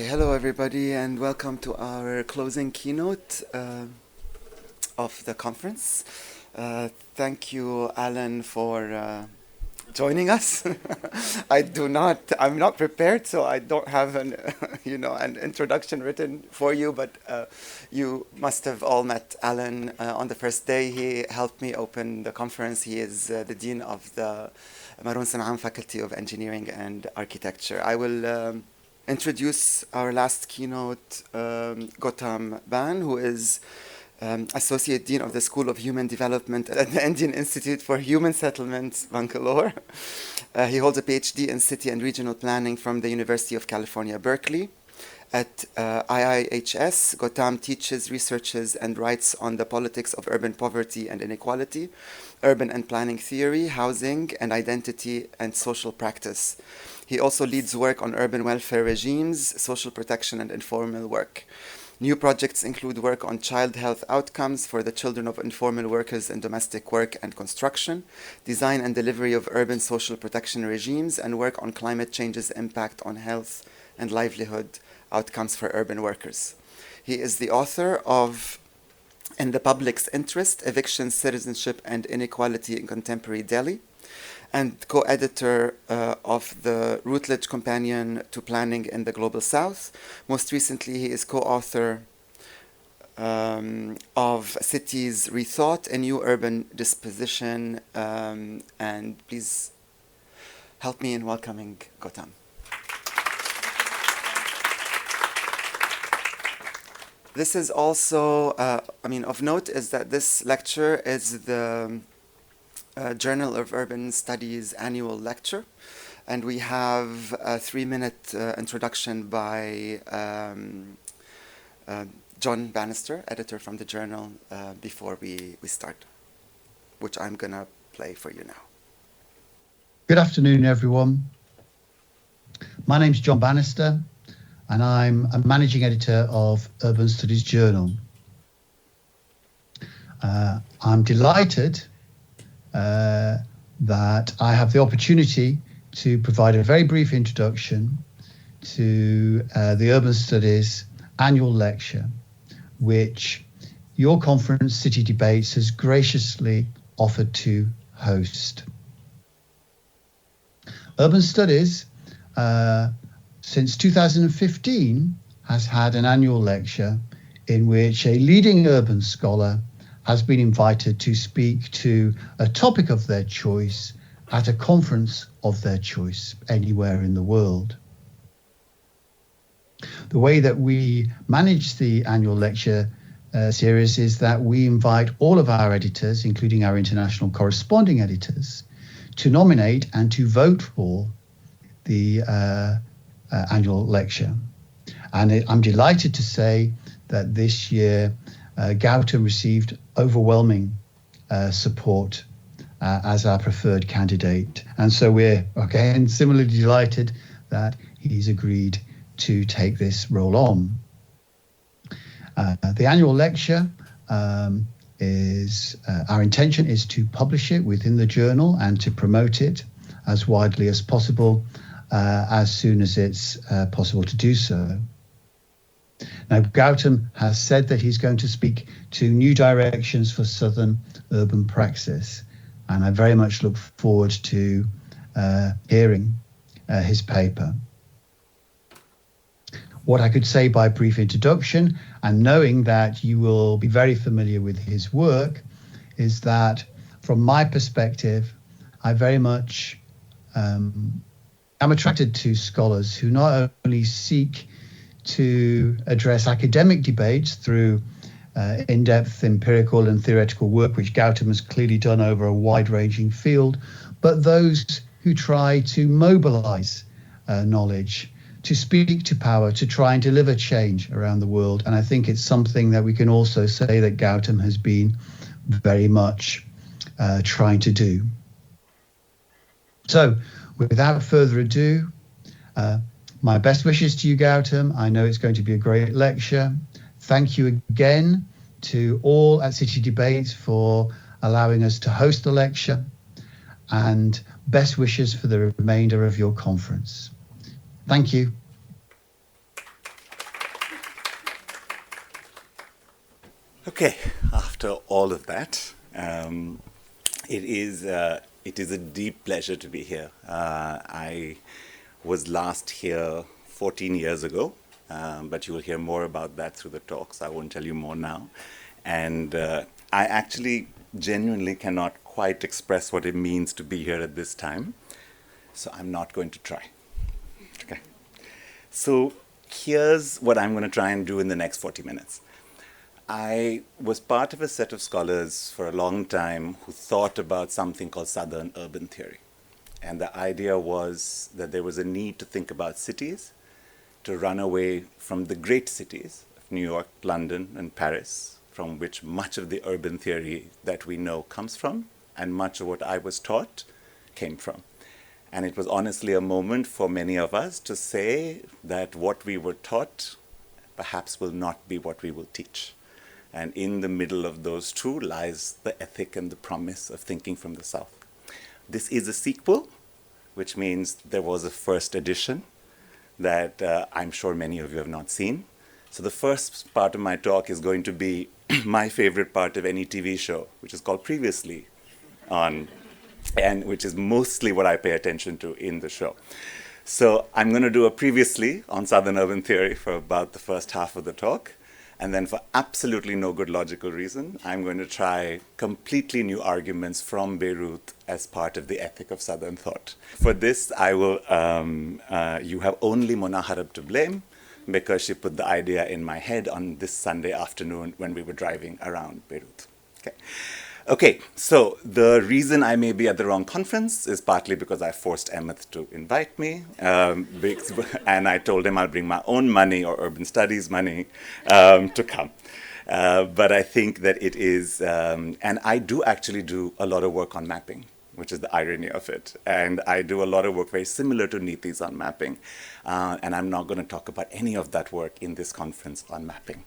Hello everybody, and welcome to our closing keynote of the conference. Thank you, Alan, for joining us. I'm not prepared, so I don't have an introduction written for you, but you must have all met Alan on the first day. He helped me open the conference. He is the Dean of the Maroun Faculty of Engineering and Architecture. I will introduce our last keynote, Gautam Bhan, who is Associate Dean of the School of Human Development at the Indian Institute for Human Settlements, Bangalore. He holds a PhD in City and Regional Planning from the University of California, Berkeley. At IIHS, Gautam teaches, researches, and writes on the politics of urban poverty and inequality, urban and planning theory, housing and identity, and social practice. He also leads work on urban welfare regimes, social protection, and informal work. New projects include work on child health outcomes for the children of informal workers in domestic work and construction, design and delivery of urban social protection regimes, and work on climate change's impact on health and livelihood outcomes for urban workers. He is the author of In the Public's Interest, Eviction, Citizenship, and Inequality in Contemporary Delhi, and co-editor of the Routledge Companion to Planning in the Global South. Most recently, he is co-author of Cities Rethought, A New Urban Disposition, and please help me in welcoming Gautam. This is also, of note is that this lecture is the Journal of Urban Studies annual lecture, and we have a 3-minute introduction by John Bannister, editor from the journal, before we start, which I'm gonna play for you now. Good afternoon, everyone. My name's John Bannister, and I'm a managing editor of Urban Studies Journal. I'm delighted that I have the opportunity to provide a very brief introduction to the Urban Studies annual lecture, which your conference, City Debates, has graciously offered to host. Urban Studies, since 2015, has had an annual lecture in which a leading urban scholar has been invited to speak to a topic of their choice at a conference of their choice anywhere in the world. The way that we manage the annual lecture series is that we invite all of our editors, including our international corresponding editors, to nominate and to vote for the annual lecture. And I'm delighted to say that this year Gautam received overwhelming support as our preferred candidate. And so we're, again, similarly delighted that he's agreed to take this role on. The annual lecture our intention is to publish it within the journal and to promote it as widely as possible as soon as it's possible to do so. Now, Gautam has said that he's going to speak to new directions for Southern Urban Praxis, and I very much look forward to hearing his paper. What I could say by brief introduction, and knowing that you will be very familiar with his work, is that from my perspective, I very much am attracted to scholars who not only seek to address academic debates through in-depth empirical and theoretical work, which Gautam has clearly done over a wide-ranging field, but those who try to mobilize knowledge, to speak to power, to try and deliver change around the world. And I think it's something that we can also say that Gautam has been very much trying to do. So, without further ado, my best wishes to you, Gautam. I know it's going to be a great lecture. Thank you again to all at City Debates for allowing us to host the lecture, and best wishes for the remainder of your conference. Thank you. Okay, after all of that, it is a deep pleasure to be here. I was last here 14 years ago, but you will hear more about that through the talks. I won't tell you more now. And I actually genuinely cannot quite express what it means to be here at this time, so I'm not going to try. Okay. So here's what I'm going to try and do in the next 40 minutes. I was part of a set of scholars for a long time who thought about something called Southern Urban Theory. And the idea was that there was a need to think about cities, to run away from the great cities of New York, London, and Paris, from which much of the urban theory that we know comes from, and much of what I was taught came from. And it was honestly a moment for many of us to say that what we were taught perhaps will not be what we will teach. And in the middle of those two lies the ethic and the promise of thinking from the South. This is a sequel, which means there was a first edition that I'm sure many of you have not seen. So the first part of my talk is going to be my favorite part of any TV show, which is called Previously on, and which is mostly what I pay attention to in the show. So I'm going to do a Previously on Southern Urban Theory for about the first half of the talk. And then for absolutely no good logical reason, I'm going to try completely new arguments from Beirut as part of the ethic of Southern thought. For this, I will, you have only Mona Harab to blame because she put the idea in my head on this Sunday afternoon when we were driving around Beirut. Okay, so the reason I may be at the wrong conference is partly because I forced Emmett to invite me, and I told him I'll bring my own money or urban studies money to come. But I think that it is, and I do actually do a lot of work on mapping, which is the irony of it. And I do a lot of work very similar to Niti's on mapping. And I'm not going to talk about any of that work in this conference on mapping.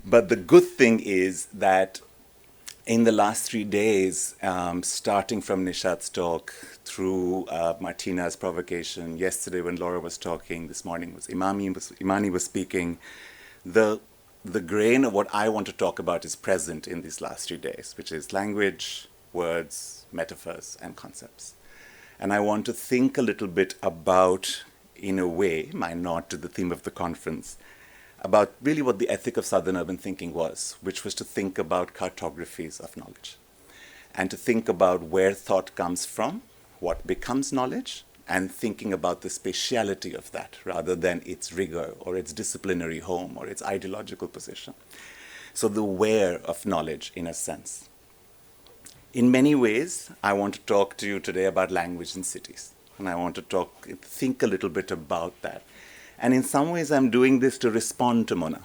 But the good thing is that in the last 3 days, starting from Nishat's talk through Martina's provocation, yesterday when Laura was talking, this morning was Imani was speaking, the grain of what I want to talk about is present in these last 3 days, which is language, words, metaphors, and concepts. And I want to think a little bit about, in a way, my nod to the theme of the conference, about really what the ethic of Southern urban thinking was, which was to think about cartographies of knowledge, and to think about where thought comes from, what becomes knowledge, and thinking about the spatiality of that, rather than its rigor, or its disciplinary home, or its ideological position. So the where of knowledge, in a sense. In many ways, I want to talk to you today about language in cities, and I want to think a little bit about that. And in some ways, I'm doing this to respond to Mona.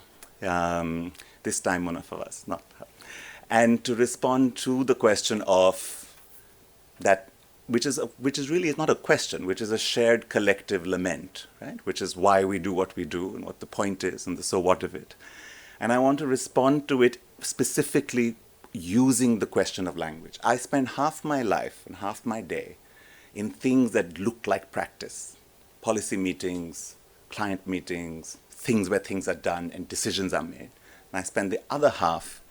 This time, Mona for us, not her. And to respond to the question of that, which is really not a question, which is a shared collective lament, right? Which is why we do what we do and what the point is and the so what of it. And I want to respond to it specifically using the question of language. I spend half my life and half my day in things that look like practice, policy meetings, client meetings, things where things are done and decisions are made. And I spend the other half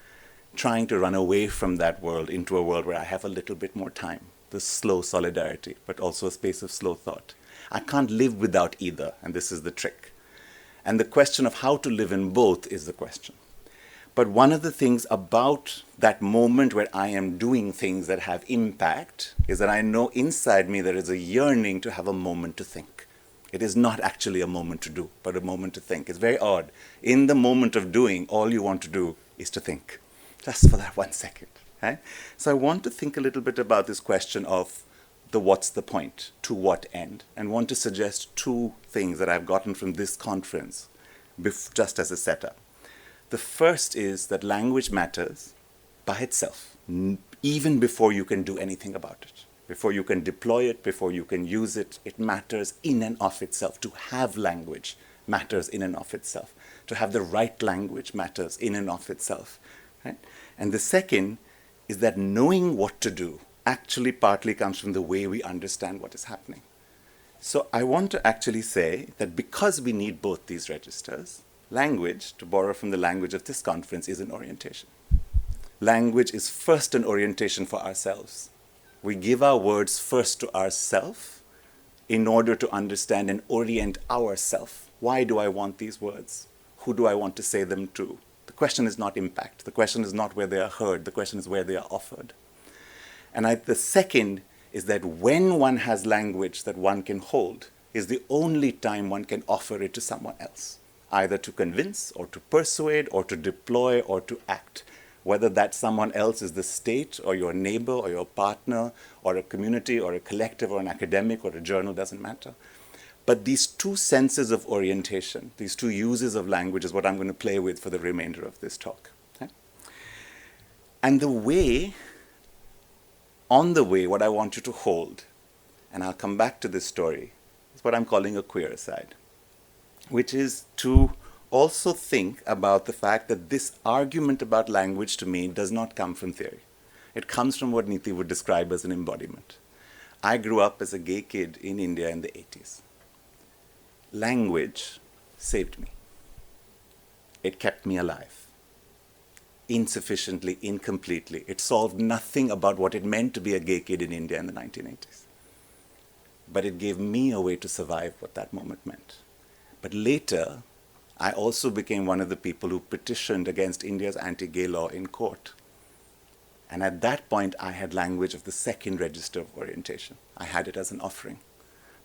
trying to run away from that world into a world where I have a little bit more time, the slow solidarity, but also a space of slow thought. I can't live without either, and this is the trick. And the question of how to live in both is the question. But one of the things about that moment where I am doing things that have impact is that I know inside me there is a yearning to have a moment to think. It is not actually a moment to do, but a moment to think. It's very odd. In the moment of doing, all you want to do is to think, just for that 1 second. Right? So I want to think a little bit about this question of the what's the point, to what end, and want to suggest 2 things that I've gotten from this conference, just as a setup. The first is that language matters by itself, even before you can do anything about it. Before you can deploy it, before you can use it, it matters in and of itself. To have language matters in and of itself. To have the right language matters in and of itself. Right? And the second is that knowing what to do actually partly comes from the way we understand what is happening. So I want to actually say that because we need both these registers, language, to borrow from the language of this conference, is an orientation. language is first an orientation for ourselves. We give our words first to ourselves in order to understand and orient ourselves. Why do I want these words? Who do I want to say them to? The question is not impact. The question is not where they are heard. The question is where they are offered. And the second is that when one has language that one can hold, is the only time one can offer it to someone else, either to convince or to persuade or to deploy or to act. Whether that someone else is the state or your neighbor or your partner or a community or a collective or an academic or a journal, doesn't matter. But these two senses of orientation, these two uses of language is what I'm going to play with for the remainder of this talk. Okay? And on the way, what I want you to hold, and I'll come back to this story, is what I'm calling a queer aside, which is to also think about the fact that this argument about language to me does not come from theory. It comes from what Niti would describe as an embodiment. I grew up as a gay kid in India in the 80s. Language saved me. It kept me alive. Insufficiently, incompletely. It solved nothing about what it meant to be a gay kid in India in the 1980s. But it gave me a way to survive what that moment meant. But later, I also became one of the people who petitioned against India's anti-gay law in court. And at that point, I had language of the second register of orientation. I had it as an offering.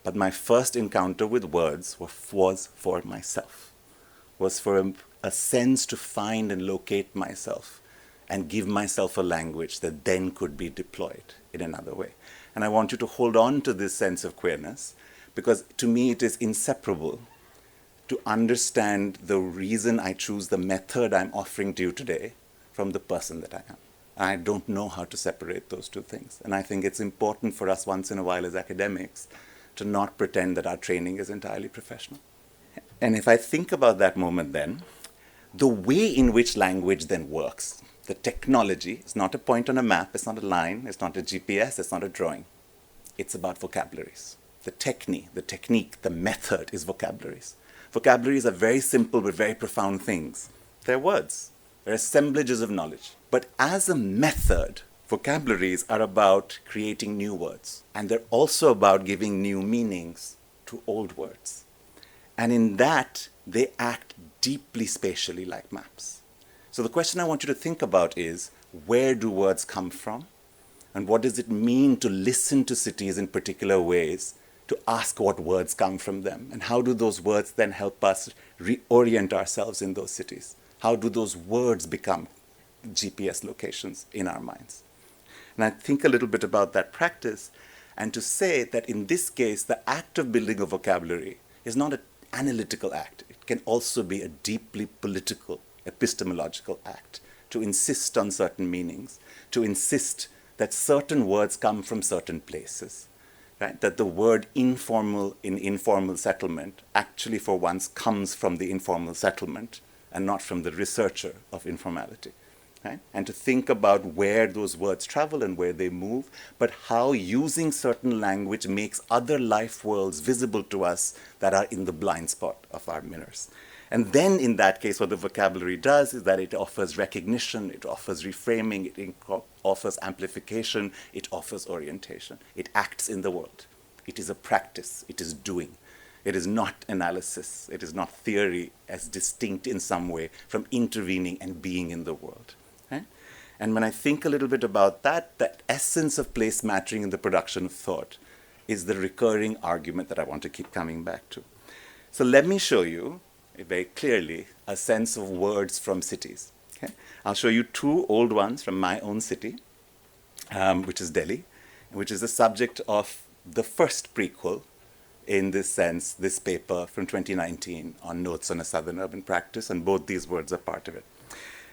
But my first encounter with words was for myself, was for a sense to find and locate myself and give myself a language that then could be deployed in another way. And I want you to hold on to this sense of queerness, because to me it is inseparable to understand the reason I choose the method I'm offering to you today from the person that I am. I don't know how to separate those two things. And I think it's important for us once in a while as academics to not pretend that our training is entirely professional. And if I think about that moment then, the way in which language then works, the technology, is not a point on a map, it's not a line, it's not a GPS, it's not a drawing. It's about vocabularies. The technique, the method is vocabularies. Vocabularies are very simple but very profound things. They're words. They're assemblages of knowledge. But as a method, vocabularies are about creating new words. And they're also about giving new meanings to old words. And in that, they act deeply spatially like maps. So the question I want you to think about is, where do words come from? And what does it mean to listen to cities in particular ways, to ask what words come from them? And how do those words then help us reorient ourselves in those cities? How do those words become GPS locations in our minds? And I think a little bit about that practice, and to say that in this case, the act of building a vocabulary is not an analytical act. It can also be a deeply political, epistemological act, to insist on certain meanings, to insist that certain words come from certain places. Right? That the word informal in informal settlement actually for once comes from the informal settlement and not from the researcher of informality. Right? And to think about where those words travel and where they move, but how using certain language makes other life worlds visible to us that are in the blind spot of our mirrors. And then in that case, what the vocabulary does is that it offers recognition, it offers reframing, it offers amplification, it offers orientation. It acts in the world. It is a practice. It is doing. It is not analysis. It is not theory as distinct in some way from intervening and being in the world. Right? And when I think a little bit about that, that essence of place mattering in the production of thought is the recurring argument that I want to keep coming back to. So let me show you very clearly a sense of words from cities. Okay? I'll show you two old ones from my own city, which is Delhi, which is the subject of the first prequel in this sense, this paper from 2019 on Notes on a Southern Urban Practice, and both these words are part of it.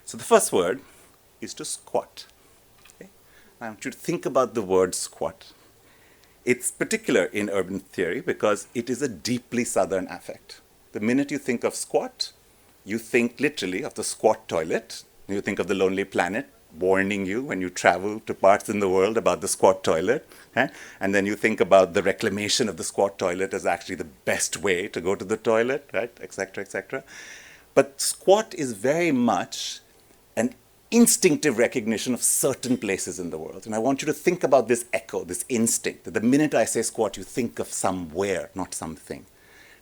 So the first word is to squat. Okay? I want you to think about the word squat. It's particular in urban theory because it is a deeply Southern affect. The minute you think of squat, you think literally of the squat toilet. You think of the Lonely Planet warning you when you travel to parts in the world about the squat toilet. And then you think about the reclamation of the squat toilet as actually the best way to go to the toilet, right, etc., etc. But squat is very much an instinctive recognition of certain places in the world. And I want you to think about this echo, this instinct, that the minute I say squat, you think of somewhere, not something.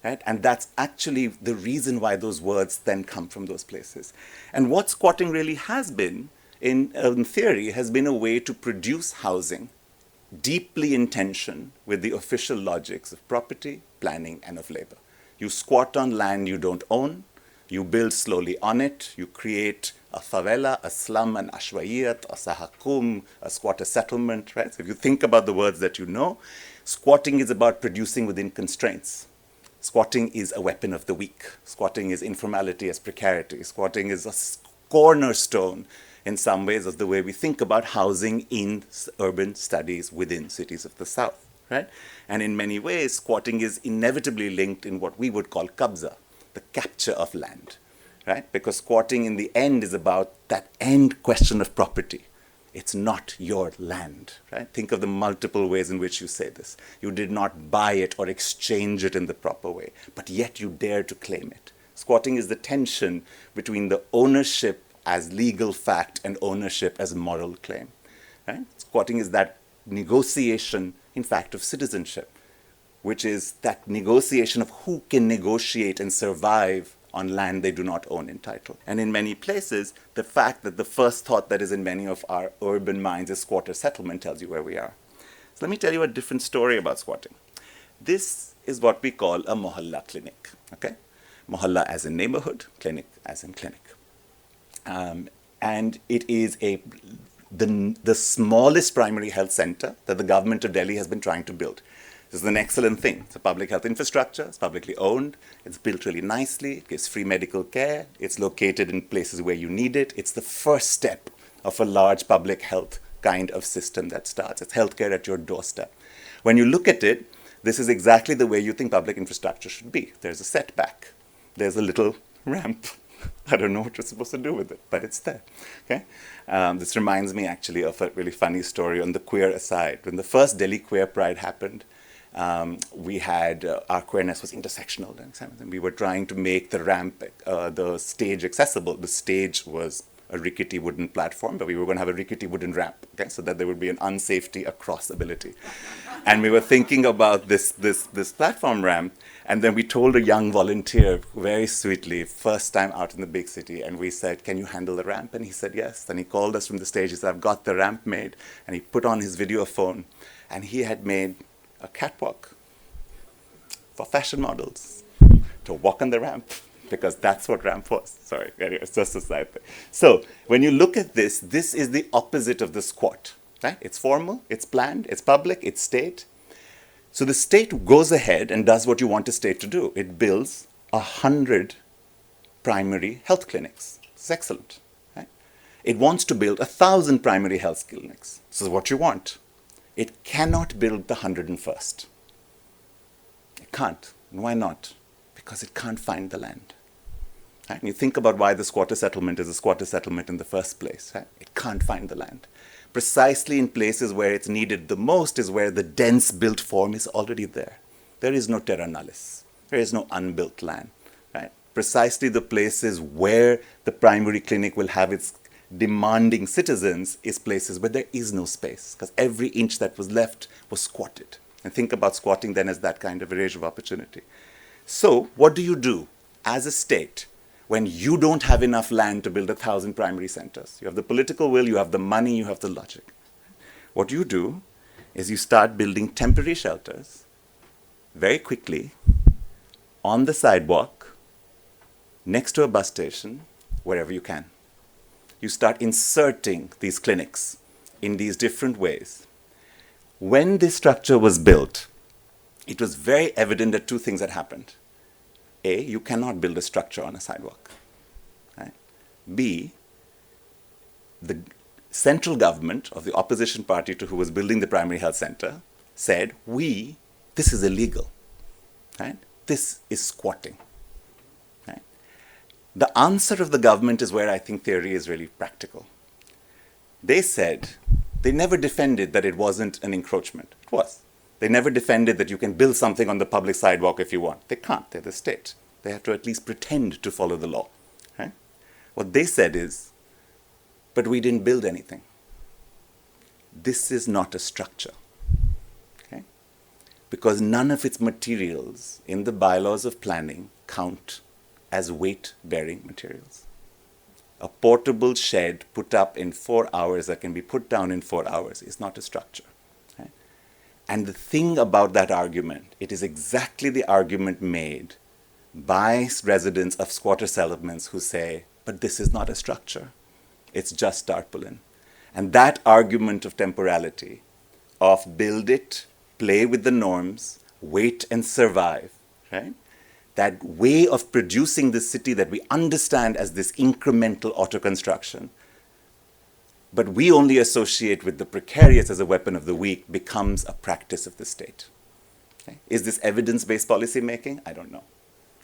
Right? And that's actually the reason why those words then come from those places. And what squatting really has been, in theory, has been a way to produce housing deeply in tension with the official logics of property, planning, and of labor. You squat on land you don't own, you build slowly on it, you create a favela, a slum, an ashwaiyat, a sahakum, a squatter settlement, right? So if you think about the words that you know, squatting is about producing within constraints. Squatting is a weapon of the weak. Squatting is informality as precarity. Squatting is a cornerstone in some ways of the way we think about housing in urban studies within cities of the South, right? And in many ways, squatting is inevitably linked in what we would call kabza, the capture of land, right? Because squatting in the end is about that end question of property. It's not your land, right? Think of the multiple ways in which you say this. You did not buy it or exchange it in the proper way, but yet you dare to claim it. Squatting is the tension between the ownership as legal fact and ownership as moral claim, right? Squatting is that negotiation, in fact, of citizenship, which is that negotiation of who can negotiate and survive on land they do not own in title. And in many places, the fact that the first thought that is in many of our urban minds is squatter settlement tells you where we are. So let me tell you a different story about squatting. This is what we call a mohalla clinic, okay? Mohalla as in neighborhood, clinic as in clinic. And it is the smallest primary health center that the government of Delhi has been trying to build. This is an excellent thing. It's a public health infrastructure. It's publicly owned. It's built really nicely. It gives free medical care. It's located in places where you need it. It's the first step of a large public health kind of system that starts. It's healthcare at your doorstep. When you look at it, this is exactly the way you think public infrastructure should be. There's a setback. There's a little ramp. I don't know what you're supposed to do with it, but it's there. Okay? This reminds me actually of a really funny story on the queer aside. When the first Delhi Queer Pride happened, we had our queerness was intersectional, and we were trying to make the ramp, the stage accessible. The stage was a rickety wooden platform, but we were going to have a rickety wooden ramp, okay, so that there would be an unsafety across ability. And we were thinking about this platform ramp, and then we told a young volunteer very sweetly, first time out in the big city, and we said, "Can you handle the ramp?" And he said yes. And he called us from the stage. He said, "I've got the ramp made," and he put on his video phone, and he had made a catwalk for fashion models to walk on the ramp, because that's what ramp was. Sorry, anyway, it's just a side thing. So when you look at this, this is the opposite of the squat. Right? It's formal, it's planned, it's public, it's state. So the state goes ahead and does what you want the state to do. It builds 100 primary health clinics. It's excellent. Right? It wants to build 1,000 primary health clinics. This is what you want. It cannot build the 101st. It can't. And why not? Because it can't find the land. Right? And you think about why the squatter settlement is a squatter settlement in the first place. Right? It can't find the land. Precisely in places where it's needed the most is where the dense built form is already there. There is no terra nullius. There is no unbuilt land. Right? Precisely the places where the primary clinic will have its demanding citizens is places where there is no space, because every inch that was left was squatted. And think about squatting then as that kind of erasure of opportunity. So what do you do as a state when you don't have enough land to build 1,000 primary centers? You have the political will, you have the money, you have the logic. What you do is you start building temporary shelters very quickly on the sidewalk, next to a bus station, wherever you can. You start inserting these clinics in these different ways. When this structure was built, it was very evident that two things had happened. A, you cannot build a structure on a sidewalk. Right? B, the central government of the opposition party to who was building the primary health center said, this is illegal. Right? This is squatting. Right? The answer of the government is where I think theory is really practical. They said, they never defended that it wasn't an encroachment. It was. They never defended that you can build something on the public sidewalk if you want. They can't. They're the state. They have to at least pretend to follow the law. Right? What they said is, but we didn't build anything. This is not a structure, okay? Because none of its materials in the bylaws of planning count as weight-bearing materials. A portable shed put up in 4 hours that can be put down in 4 hours is not a structure. Okay? And the thing about that argument, it is exactly the argument made by residents of squatter settlements who say, but this is not a structure, it's just tarpaulin. And that argument of temporality, of build it, play with the norms, wait and survive, right? That way of producing this city that we understand as this incremental auto-construction, but we only associate with the precarious as a weapon of the weak, becomes a practice of the state. Okay? Is this evidence-based policy making? I don't know.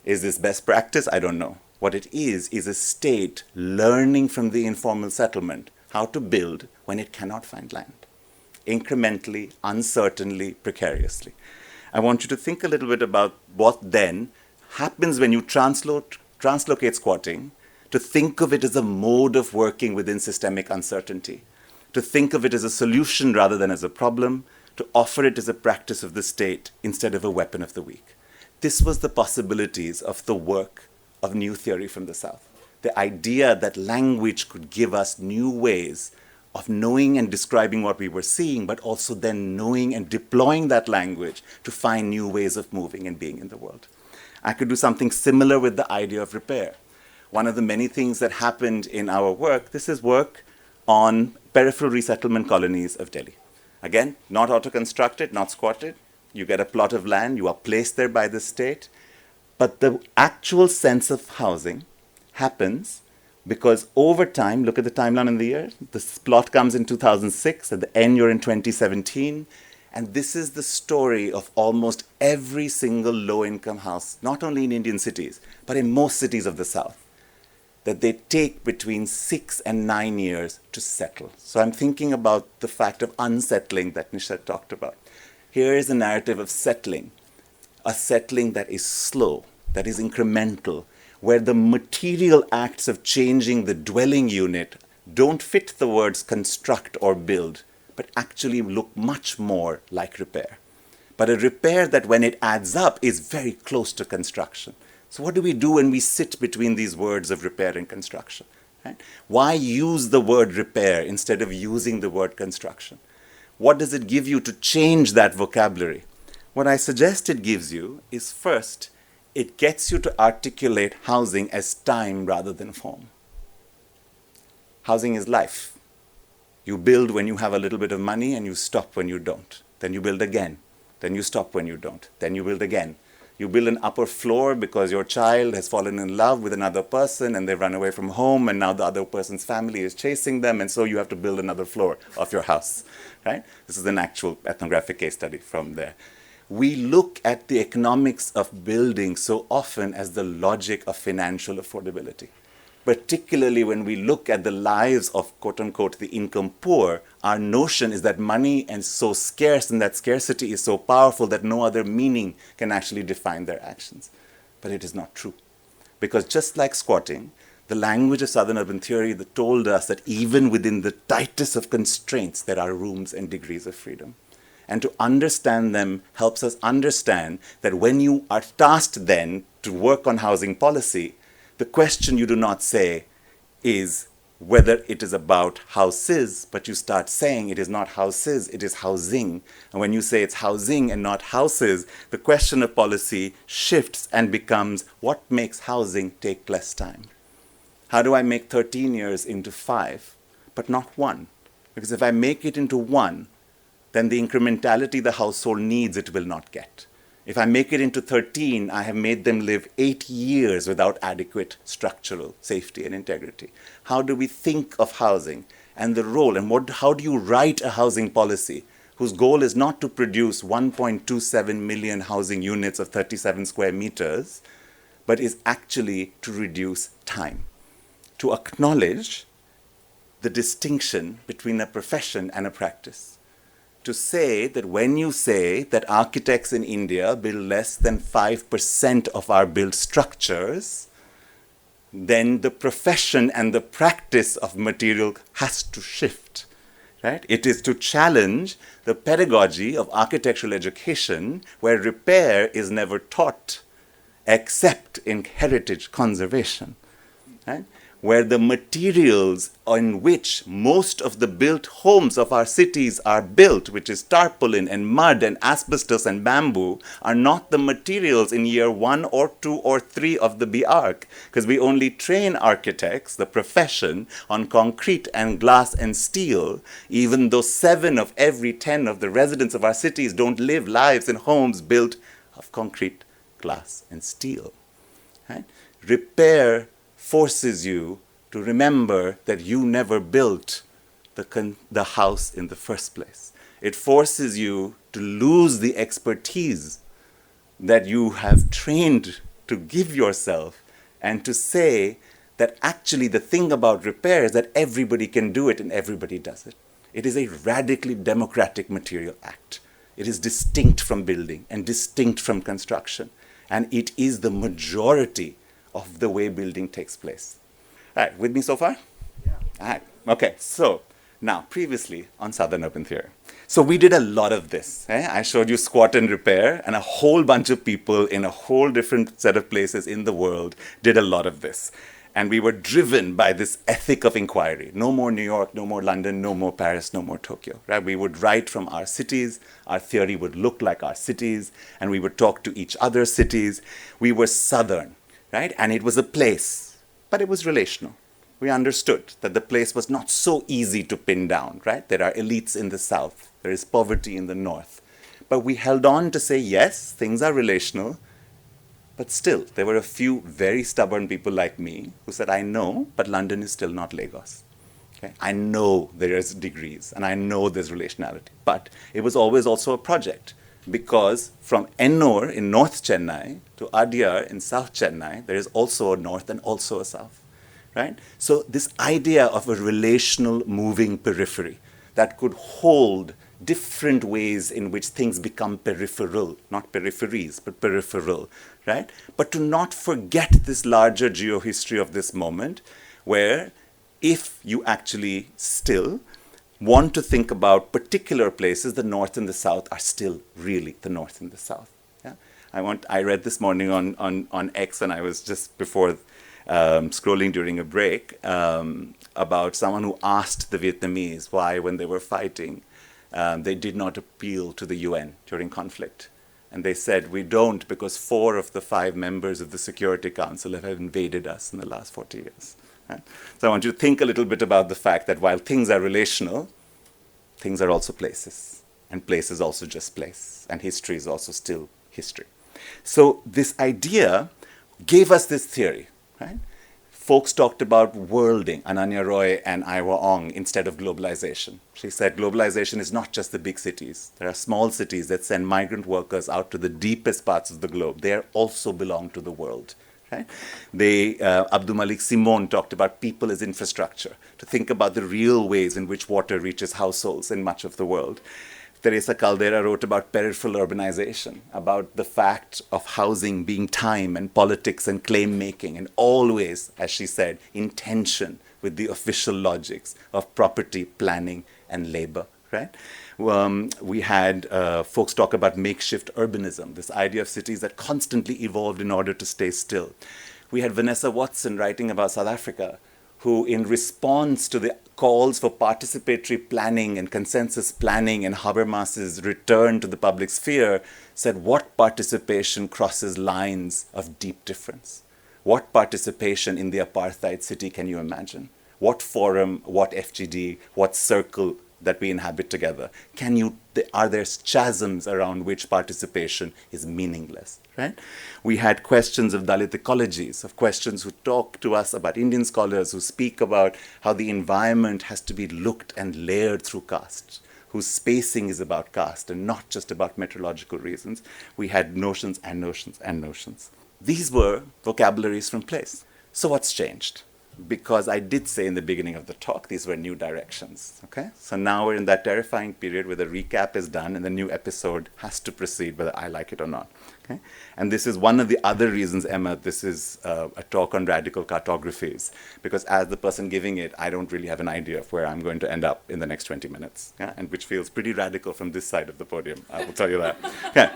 Is this best practice? I don't know. What it is a state learning from the informal settlement how to build when it cannot find land. Incrementally, uncertainly, precariously. I want you to think a little bit about what then happens when you translocate squatting, to think of it as a mode of working within systemic uncertainty, to think of it as a solution rather than as a problem, to offer it as a practice of the state instead of a weapon of the weak. This was the possibilities of the work of new theory from the South. The idea that language could give us new ways of knowing and describing what we were seeing, but also then knowing and deploying that language to find new ways of moving and being in the world. I could do something similar with the idea of repair. One of the many things that happened in our work, this is work on peripheral resettlement colonies of Delhi. Again, not auto-constructed, not squatted. You get a plot of land, you are placed there by the state. But the actual sense of housing happens because over time, look at the timeline in the year, this plot comes in 2006, at the end you're in 2017, and this is the story of almost every single low-income house, not only in Indian cities, but in most cities of the South, that they take between 6 and 9 years to settle. So I'm thinking about the fact of unsettling that Nishat talked about. Here is a narrative of settling, a settling that is slow, that is incremental, where the material acts of changing the dwelling unit don't fit the words construct or build, but actually look much more like repair. But a repair that when it adds up is very close to construction. So what do we do when we sit between these words of repair and construction? Right? Why use the word repair instead of using the word construction? What does it give you to change that vocabulary? What I suggest it gives you is, first, it gets you to articulate housing as time rather than form. Housing is life. You build when you have a little bit of money and you stop when you don't. Then you build again. Then you stop when you don't. Then you build again. You build an upper floor because your child has fallen in love with another person and they've run away from home and now the other person's family is chasing them and so you have to build another floor of your house. Right? This is an actual ethnographic case study from there. We look at the economics of building so often as the logic of financial affordability. Particularly when we look at the lives of, quote-unquote, the income poor, our notion is that money is so scarce and that scarcity is so powerful that no other meaning can actually define their actions. But it is not true. Because just like squatting, the language of Southern urban theory that told us that even within the tightest of constraints, there are rooms and degrees of freedom. And to understand them helps us understand that when you are tasked then to work on housing policy, the question you do not say is whether it is about houses, but you start saying it is not houses, it is housing. And when you say it's housing and not houses, the question of policy shifts and becomes what makes housing take less time? How do I make 13 years into 5, but not 1? Because if I make it into 1, then the incrementality the household needs it will not get. If I make it into 13, I have made them live 8 years without adequate structural safety and integrity. How do we think of housing and the role, and how do you write a housing policy whose goal is not to produce 1.27 million housing units of 37 square meters, but is actually to reduce time, to acknowledge the distinction between a profession and a practice. To say that when you say that architects in India build less than 5% of our built structures, then the profession and the practice of material has to shift. Right? It is to challenge the pedagogy of architectural education where repair is never taught except in heritage conservation. Right? Where the materials on which most of the built homes of our cities are built, which is tarpaulin and mud and asbestos and bamboo, are not the materials in year 1 or 2 or 3 of the BArch, because we only train architects, the profession, on concrete and glass and steel, even though 7 of every 10 of the residents of our cities don't live lives in homes built of concrete, glass, and steel. Right? Repair forces you to remember that you never built the house in the first place. It forces you to lose the expertise that you have trained to give yourself and to say that actually the thing about repair is that everybody can do it and everybody does it. It is a radically democratic material act. It is distinct from building and distinct from construction. And it is the majority of the way building takes place. All right, with me so far? Yeah. All right, okay, so now previously on Southern Urban Theory. So we did a lot of this. I showed you squat and repair, and a whole bunch of people in a whole different set of places in the world did a lot of this. And we were driven by this ethic of inquiry. No more New York, no more London, no more Paris, no more Tokyo. Right? We would write from our cities. Our theory would look like our cities, and we would talk to each other's cities. We were Southern. Right? And it was a place, but it was relational. We understood that the place was not so easy to pin down, right? There are elites in the South. There is poverty in the North. But we held on to say, yes, things are relational, but still, there were a few very stubborn people like me who said, I know, but London is still not Lagos. Okay? I know there is degrees, and I know there's relationality. But it was always also a project. Because from Ennore in North Chennai to Adyar in South Chennai, there is also a North and also a South, right? So this idea of a relational moving periphery that could hold different ways in which things become peripheral, not peripheries, but peripheral, right? But to not forget this larger geohistory of this moment where if you actually still want to think about particular places, the North and the South are still really the North and the South. Yeah? I read this morning on X, and I was just before scrolling during a break about someone who asked the Vietnamese why, when they were fighting, they did not appeal to the UN during conflict. And they said, we don't because 4 of the 5 members of the Security Council have invaded us in the last 40 years. So I want you to think a little bit about the fact that while things are relational, things are also places. And place is also just place. And history is also still history. So this idea gave us this theory. Right? Folks talked about worlding, Ananya Roy and Iwa Ong, instead of globalization. She said globalization is not just the big cities. There are small cities that send migrant workers out to the deepest parts of the globe. They also belong to the world. Right? Abdul Malik Simon talked about people as infrastructure, to think about the real ways in which water reaches households in much of the world. Teresa Caldera wrote about peripheral urbanization, about the fact of housing being time and politics and claim making, and always, as she said, in tension with the official logics of property, planning, and labor. Right? We had folks talk about makeshift urbanism, this idea of cities that constantly evolved in order to stay still. We had Vanessa Watson writing about South Africa, who in response to the calls for participatory planning and consensus planning and Habermas's return to the public sphere, said what participation crosses lines of deep difference? What participation in the apartheid city can you imagine? What forum, what FGD, what circle that we inhabit together? Are there chasms around which participation is meaningless, right? We had questions of Dalit ecologies, of questions who talk to us about Indian scholars who speak about how the environment has to be looked and layered through caste, whose spacing is about caste and not just about meteorological reasons. We had notions and notions and notions. These were vocabularies from place. So what's changed? because I did say in the beginning of the talk, these were new directions. Okay? So now we're in that terrifying period where the recap is done and the new episode has to proceed whether I like it or not. Okay? And this is one of the other reasons, Emma, this is a talk on radical cartographies, because as the person giving it, I don't really have an idea of where I'm going to end up in the next 20 minutes, yeah? And which feels pretty radical from this side of the podium, I will tell you that. Okay.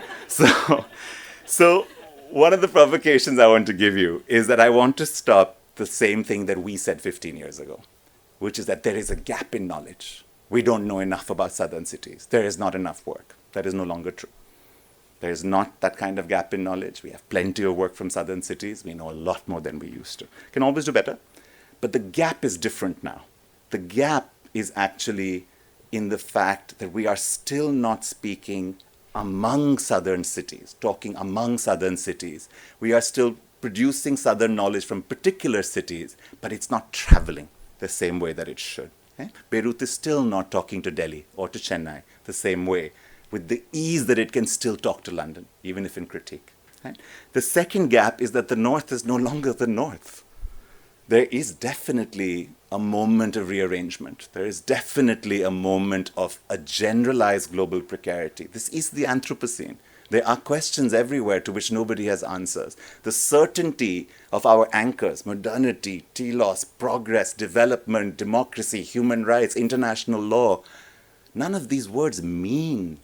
So one of the provocations I want to give you is that I want to stop the same thing that we said 15 years ago, which is that there is a gap in knowledge. We don't know enough about southern cities. There is not enough work. That is no longer true. There is not that kind of gap in knowledge. We have plenty of work from southern cities. We know a lot more than we used to. Can always do better. But the gap is different now. The gap is actually in the fact that we are still not speaking among southern cities, talking among southern cities. We are still producing southern knowledge from particular cities, but it's not traveling the same way that it should. Okay? Beirut is still not talking to Delhi or to Chennai the same way, with the ease that it can still talk to London, even if in critique. Right? The second gap is that the North is no longer the North. There is definitely a moment of rearrangement. There is definitely a moment of a generalized global precarity. This is the Anthropocene. There are questions everywhere to which nobody has answers. The certainty of our anchors, modernity, telos, progress, development, democracy, human rights, international law, none of these words mean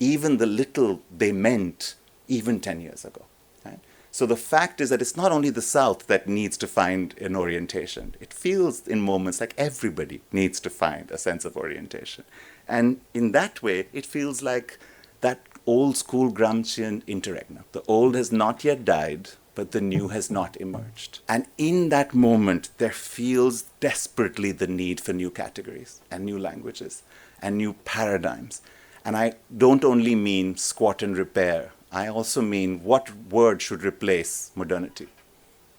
even the little they meant even 10 years ago. Right? So the fact is that it's not only the South that needs to find an orientation. It feels in moments like everybody needs to find a sense of orientation. And in that way, it feels like that old school Gramscian interregnum. The old has not yet died, but the new has not emerged. And in that moment, there feels desperately the need for new categories and new languages and new paradigms. And I don't only mean squat and repair. I also mean what word should replace modernity?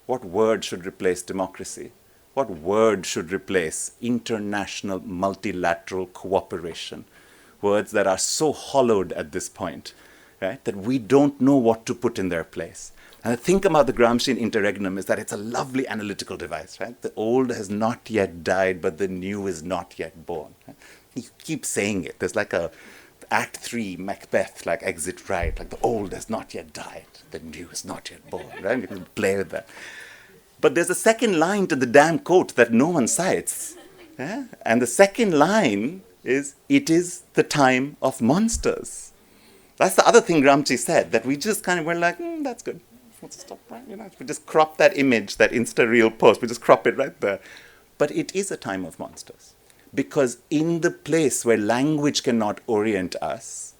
What word should replace democracy? What word should replace international multilateral cooperation? Words that are so hollowed at this point, right, that we don't know what to put in their place. And the thing about the Gramscian interregnum is that it's a lovely analytical device, right? The old has not yet died, but the new is not yet born. Right? You keep saying it. There's like a Act 3, Macbeth, like exit right, like the old has not yet died, the new is not yet born, right? You can play with that. But there's a second line to the damn quote that no one cites. Yeah? And the second line is, it is the time of monsters. That's the other thing Gramsci said, that we just kind of were like, that's good. Let's stop, right? You know, we just crop that image, that Insta-reel post, we just crop it right there. But it is a time of monsters. Because in the place where language cannot orient us,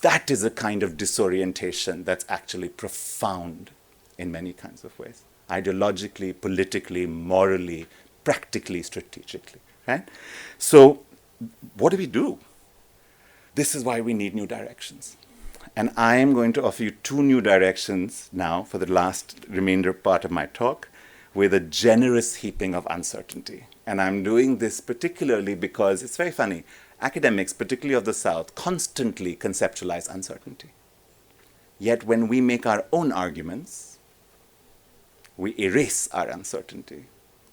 that is a kind of disorientation that's actually profound in many kinds of ways. Ideologically, politically, morally, practically, strategically, right? So what do? This is why we need new directions. And I am going to offer you two new directions now for the last remainder part of my talk, with a generous heaping of uncertainty. And I'm doing this particularly because it's very funny. Academics, particularly of the South, constantly conceptualize uncertainty. Yet when we make our own arguments, we erase our uncertainty.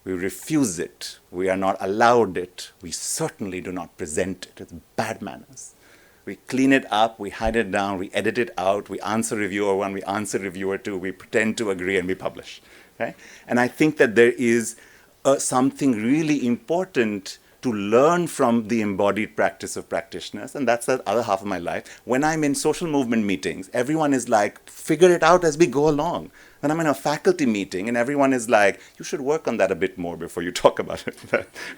We refuse it. We are not allowed it. We certainly do not present it. It's bad manners. We clean it up, we hide it down, we edit it out, we answer reviewer 1, we answer reviewer 2, we pretend to agree, and we publish. Okay? And I think that there is something really important to learn from the embodied practice of practitioners, and that's the other half of my life. When I'm in social movement meetings, everyone is like, figure it out as we go along. When I'm in a faculty meeting and everyone is like, you should work on that a bit more before you talk about it.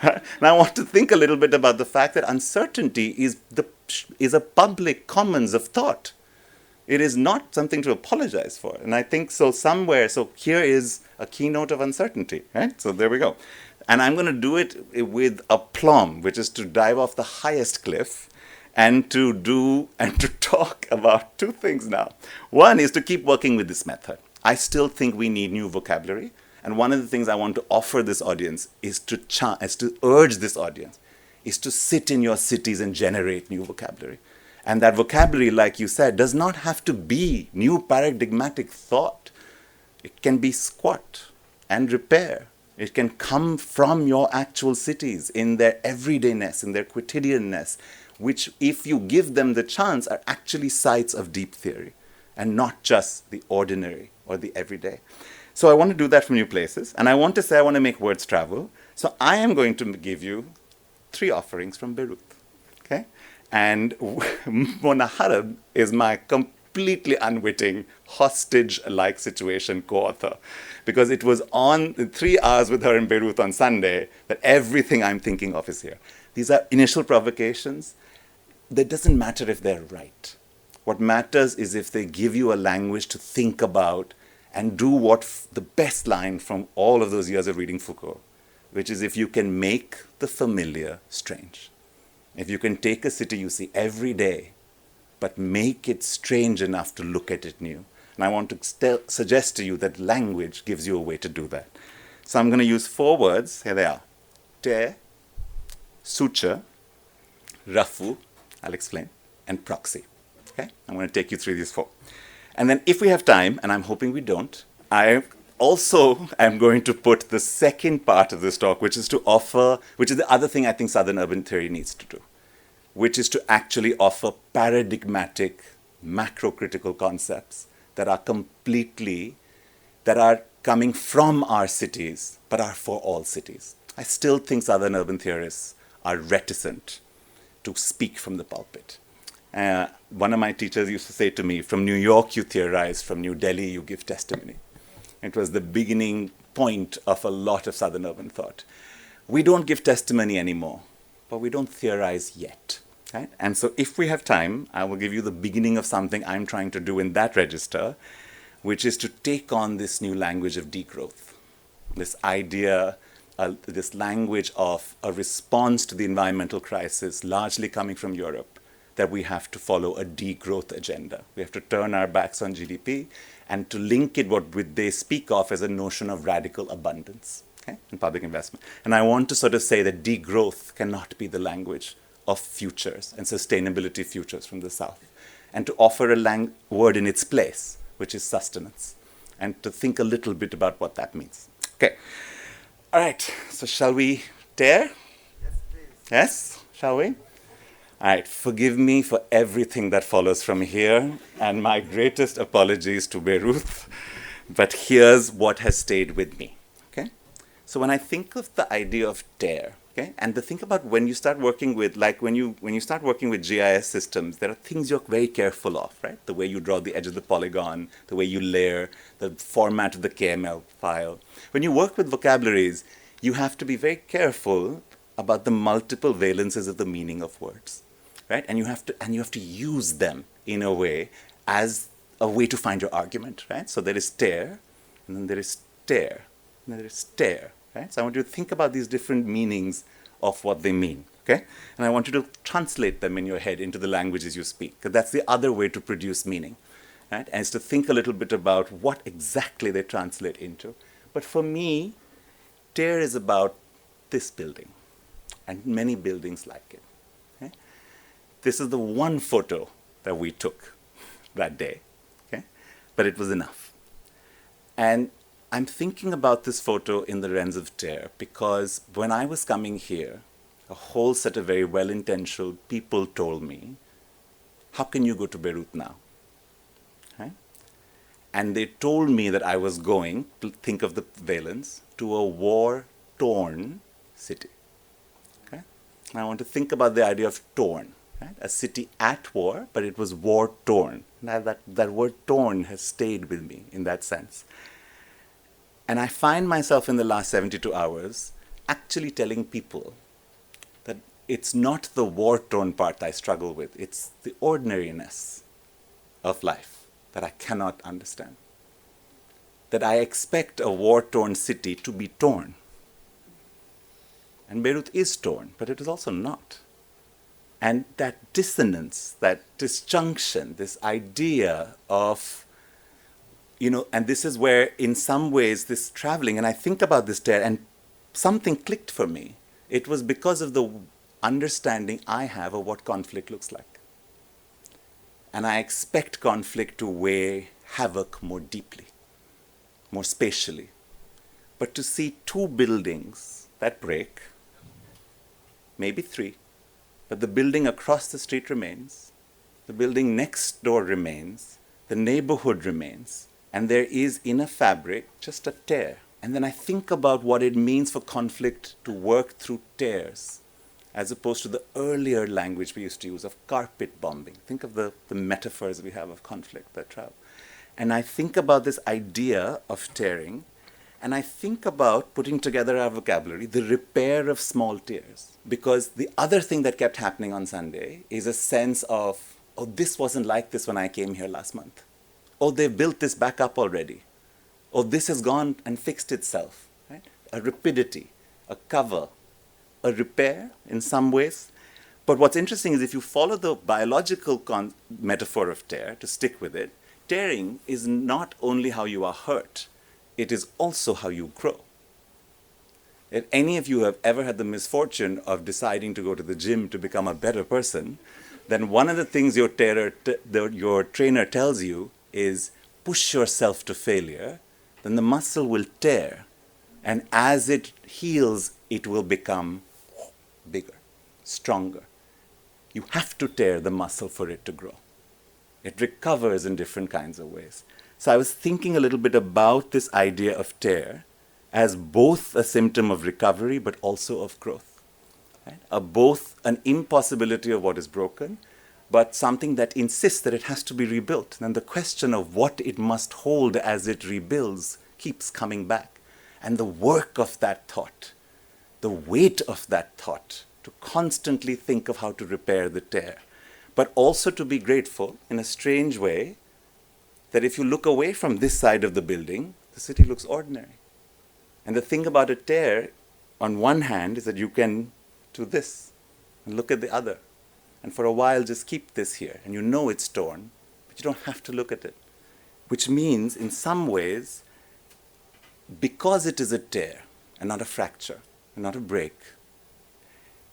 And I want to think a little bit about the fact that uncertainty is a public commons of thought. It is not something to apologize for. And I think so here is a keynote of uncertainty, right? So there we go. And I'm going to do it with aplomb, which is to dive off the highest cliff and to talk about two things now. One is to keep working with this method. I still think we need new vocabulary. And one of the things I want to offer this audience is to urge this audience, is to sit in your cities and generate new vocabulary. And that vocabulary, like you said, does not have to be new paradigmatic thought. It can be squat and repair It can come from your actual cities in their everydayness, in their quotidianness, which, if you give them the chance, are actually sites of deep theory and not just the ordinary or the everyday. So I want to do that from new places. And I want to say I want to make words travel. So I am going to give you 3 offerings from Beirut. Okay? And Mona Harab is my completely unwitting, hostage-like situation co-author. Because it was on 3 hours with her in Beirut on Sunday that everything I'm thinking of is here. These are initial provocations. It doesn't matter if they're right. What matters is if they give you a language to think about and do what the best line from all of those years of reading Foucault, which is if you can make the familiar strange. If you can take a city you see every day, but make it strange enough to look at it new. And I want to suggest to you that language gives you a way to do that. So I'm going to use 4 words. Here they are. Te, suture, rafu, I'll explain, and proxy. Okay? I'm going to take you through these 4. And then if we have time, and I'm hoping we don't, I also am going to put the second part of this talk, which is to offer, which is the other thing I think Southern urban theory needs to do, which is to actually offer paradigmatic, macro-critical concepts that are coming from our cities, but are for all cities. I still think Southern urban theorists are reticent to speak from the pulpit. One of my teachers used to say to me, from New York you theorize, from New Delhi you give testimony. It was the beginning point of a lot of Southern urban thought. We don't give testimony anymore, but we don't theorize yet. Right? And so if we have time, I will give you the beginning of something I'm trying to do in that register, which is to take on this new language of degrowth, this idea, this language of a response to the environmental crisis, largely coming from Europe, that we have to follow a degrowth agenda. We have to turn our backs on GDP and to link it what they speak of as a notion of radical abundance, okay, in public investment. And I want to sort of say that degrowth cannot be the language of futures and sustainability futures from the South, and to offer a word in its place, which is sustenance, and to think a little bit about what that means. Okay. All right. So shall we dare? Yes, please. Yes? Shall we? All right, forgive me for everything that follows from here, and my greatest apologies to Beirut, but here's what has stayed with me, okay? So when I think of the idea of dare, okay, and to think about when you start working with, like when you start working with GIS systems, there are things you're very careful of, right? The way you draw the edge of the polygon, the way you layer, the format of the KML file. When you work with vocabularies, you have to be very careful about the multiple valences of the meaning of words. Right? And you have to use them in a way as a way to find your argument, right? So there is tear, and then there is tear, and then there is tear, right? So I want you to think about these different meanings of what they mean, okay? And I want you to translate them in your head into the languages you speak, because that's the other way to produce meaning, right? And it's to think a little bit about what exactly they translate into. But for me, tear is about this building, and many buildings like it. This is the one photo that we took that day, okay? But it was enough. And I'm thinking about this photo in the lens of tear because when I was coming here, a whole set of very well-intentioned people told me, how can you go to Beirut now? Okay? And they told me that I was going, think of the valence, to a war-torn city. Okay? And I want to think about the idea of torn. Right? A city at war, but it was war-torn. Now that word torn has stayed with me in that sense. And I find myself in the last 72 hours actually telling people that it's not the war-torn part I struggle with, it's the ordinariness of life that I cannot understand. That I expect a war-torn city to be torn. And Beirut is torn, but it is also not. And that dissonance, that disjunction, this idea of, and this is where in some ways this traveling, and I think about this there, and something clicked for me. It was because of the understanding I have of what conflict looks like. And I expect conflict to weigh havoc more deeply, more spatially, but to see two buildings that break, maybe three, but the building across the street remains, the building next door remains, the neighborhood remains, and there is in a fabric just a tear. And then I think about what it means for conflict to work through tears, as opposed to the earlier language we used to use of carpet bombing. Think of the metaphors we have of conflict that travel. And I think about this idea of tearing, and I think about putting together our vocabulary, the repair of small tears. Because the other thing that kept happening on Sunday is a sense of, oh, this wasn't like this when I came here last month. Oh, they've built this back up already. Oh, this has gone and fixed itself. Right? A rapidity, a cover, a repair in some ways. But what's interesting is if you follow the biological metaphor of tear, to stick with it, tearing is not only how you are hurt, it is also how you grow. If any of you have ever had the misfortune of deciding to go to the gym to become a better person, then one of the things your trainer tells you is push yourself to failure, then the muscle will tear. And as it heals, it will become bigger, stronger. You have to tear the muscle for it to grow. It recovers in different kinds of ways. So I was thinking a little bit about this idea of tear as both a symptom of recovery but also of growth. Right? Both an impossibility of what is broken, but something that insists that it has to be rebuilt. And the question of what it must hold as it rebuilds keeps coming back. And the work of that thought, the weight of that thought, to constantly think of how to repair the tear, but also to be grateful in a strange way that if you look away from this side of the building, the city looks ordinary. And the thing about a tear, on one hand, is that you can do this and look at the other. And for a while, just keep this here. And you know it's torn, but you don't have to look at it. Which means, in some ways, because it is a tear and not a fracture and not a break,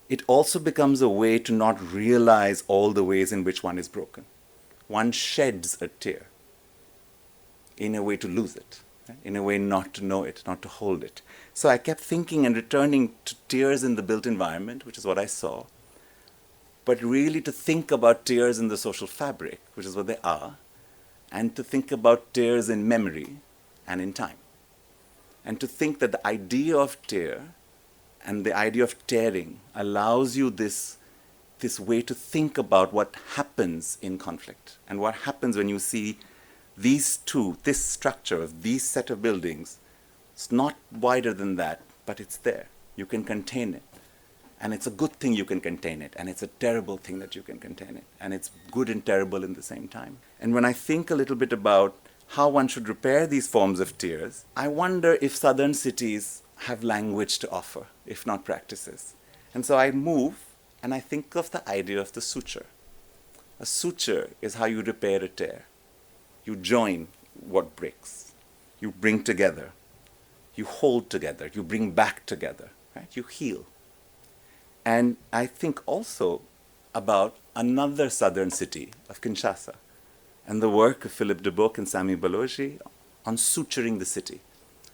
it also becomes a way to not realize all the ways in which one is broken. One sheds a tear in a way to lose it, right? In a way not to know it, not to hold it. So I kept thinking and returning to tears in the built environment, which is what I saw, but really to think about tears in the social fabric, which is what they are, and to think about tears in memory and in time. And to think that the idea of tear and the idea of tearing allows you this way to think about what happens in conflict and what happens when you see these two, this structure of these set of buildings. It's not wider than that, but it's there. You can contain it. And it's a good thing you can contain it. And it's a terrible thing that you can contain it. And it's good and terrible in the same time. And when I think a little bit about how one should repair these forms of tears, I wonder if southern cities have language to offer, if not practices. And so I move and I think of the idea of the suture. A suture is how you repair a tear. You join what breaks. You bring together. You hold together. You bring back together. Right? You heal. And I think also about another southern city of Kinshasa and the work of Philippe Dubuc and Sami Balogi on suturing the city.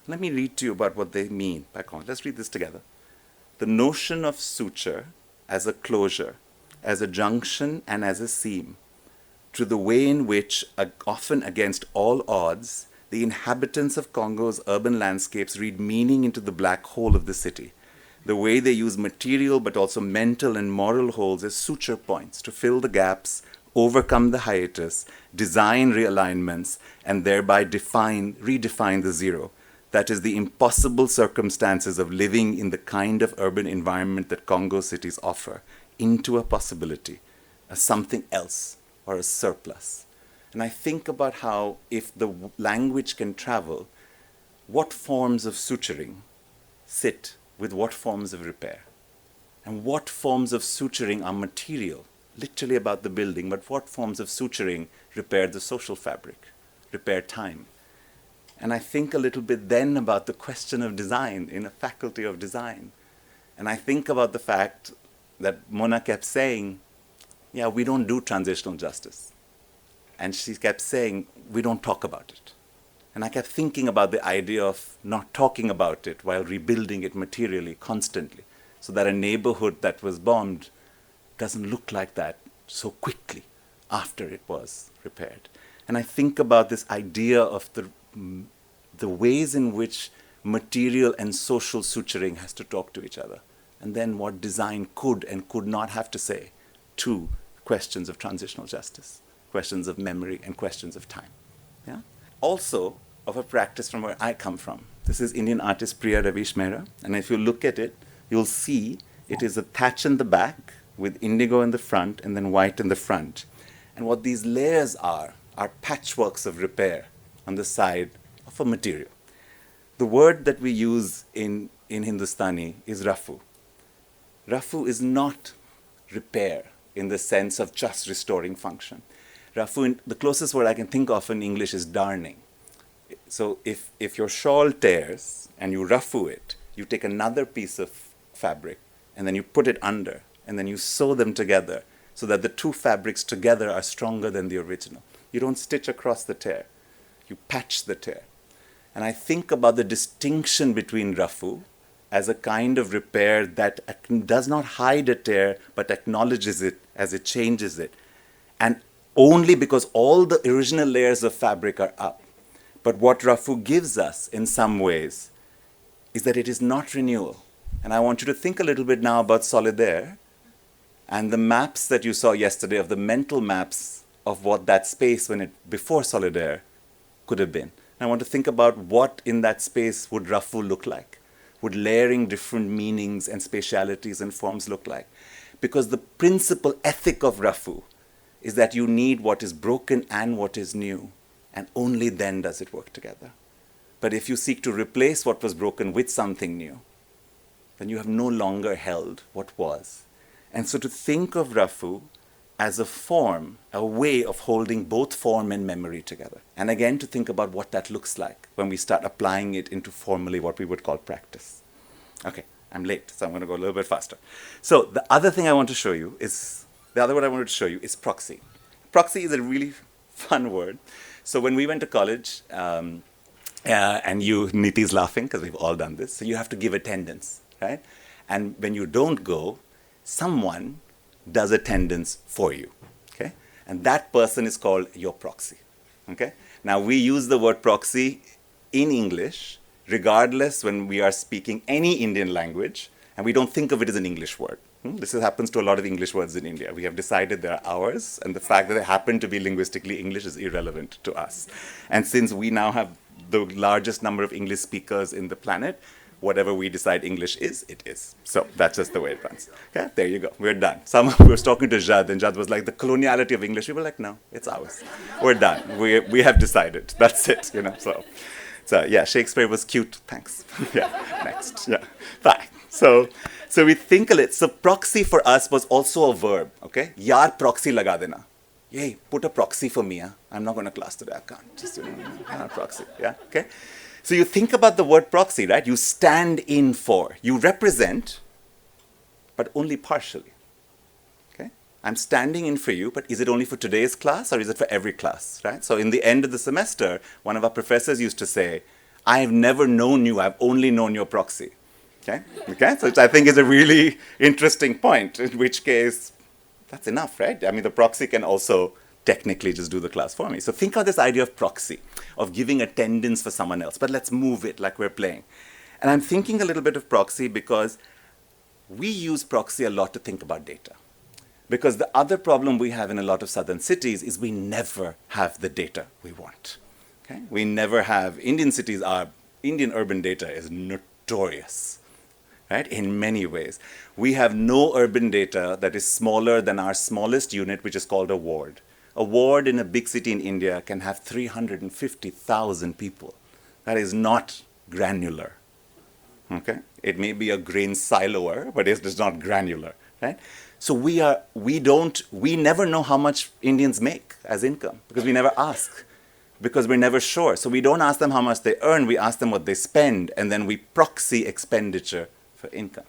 Let me read to you about what they mean. Let's read this together. The notion of suture as a closure, as a junction and as a seam, to the way in which, often against all odds, the inhabitants of Congo's urban landscapes read meaning into the black hole of the city. The way they use material but also mental and moral holes as suture points to fill the gaps, overcome the hiatus, design realignments, and thereby redefine the zero. That is, the impossible circumstances of living in the kind of urban environment that Congo cities offer, into a possibility, a something else, or a surplus. And I think about how, if the language can travel, what forms of suturing sit with what forms of repair? And what forms of suturing are material, literally about the building, but what forms of suturing repair the social fabric, repair time? And I think a little bit then about the question of design in a faculty of design. And I think about the fact that Mona kept saying, yeah, we don't do transitional justice. And she kept saying, we don't talk about it. And I kept thinking about the idea of not talking about it while rebuilding it materially, constantly, so that a neighborhood that was bombed doesn't look like that so quickly after it was repaired. And I think about this idea of the ways in which material and social suturing has to talk to each other, and then what design could and could not have to say to questions of transitional justice, questions of memory, and questions of time. Yeah? Also, of a practice from where I come from. This is Indian artist Priya Ravish Mehra, and if you look at it, you'll see it is a thatch in the back with indigo in the front and then white in the front. And what these layers are patchworks of repair on the side of a material. The word that we use in Hindustani is rafu. Rafu is not repair in the sense of just restoring function. Rafu, the closest word I can think of in English is darning. So if your shawl tears and you rafu it, you take another piece of fabric and then you put it under and then you sew them together so that the two fabrics together are stronger than the original. You don't stitch across the tear. You patch the tear. And I think about the distinction between rafu as a kind of repair that does not hide a tear but acknowledges it as it changes it. And only because all the original layers of fabric are up. But what rafu gives us in some ways is that it is not renewal. And I want you to think a little bit now about Solidaire and the maps that you saw yesterday, of the mental maps of what that space before Solidaire could have been. And I want to think about what in that space would rafu look like. Would layering different meanings and spatialities and forms look like? Because the principal ethic of rafu is that you need what is broken and what is new, and only then does it work together. But if you seek to replace what was broken with something new, then you have no longer held what was. And so to think of rafu as a form, a way of holding both form and memory together. And again, to think about what that looks like when we start applying it into formally what we would call practice. Okay, I'm late, so I'm going to go a little bit faster. So the other thing I want to show you is, the other word I wanted to show you is proxy. Proxy is a really fun word. So when we went to college, and Niti's laughing because we've all done this, so you have to give attendance, right? And when you don't go, someone does attendance for you, okay? And that person is called your proxy, okay? Now we use the word proxy in English, regardless when we are speaking any Indian language, and we don't think of it as an English word. This happens to a lot of English words in India. We have decided they're ours, and the fact that they happen to be linguistically English is irrelevant to us. And since we now have the largest number of English speakers in the planet, whatever we decide English is, it is. So that's just the way it runs. Okay, there you go. We're done. We were talking to Jad, and Jad was like, the coloniality of English. We were like, no, it's ours. We're done. We have decided. That's it. So yeah, Shakespeare was cute. Thanks. Yeah. Next. Yeah. Bye. So we think a little. So proxy for us was also a verb. Okay. Yaar proxy laga dena. Yay, put a proxy for me. I'm not going to class today. I can't. Just proxy. Yeah. Okay. So you think about the word proxy, right? You stand in for, you represent, but only partially. Okay? I'm standing in for you, but is it only for today's class or is it for every class, right? So in the end of the semester, one of our professors used to say, I've never known you, I've only known your proxy. Okay? Okay? So which I think is a really interesting point, in which case, that's enough, right? I mean, the proxy can also technically just do the class for me. So think of this idea of proxy, of giving attendance for someone else, but let's move it like we're playing. And I'm thinking a little bit of proxy because we use proxy a lot to think about data. Because the other problem we have in a lot of southern cities is we never have the data we want. Okay? We never have, Indian cities are, Indian urban data is notorious, right? In many ways. We have no urban data that is smaller than our smallest unit, which is called a ward. A ward in a big city in India can have 350,000 people. That is not granular. Okay? It may be a grain siloer, but it's not granular, right? So we never know how much Indians make as income because we never ask, because we're never sure. So we don't ask them how much they earn, we ask them what they spend, and then we proxy expenditure for income.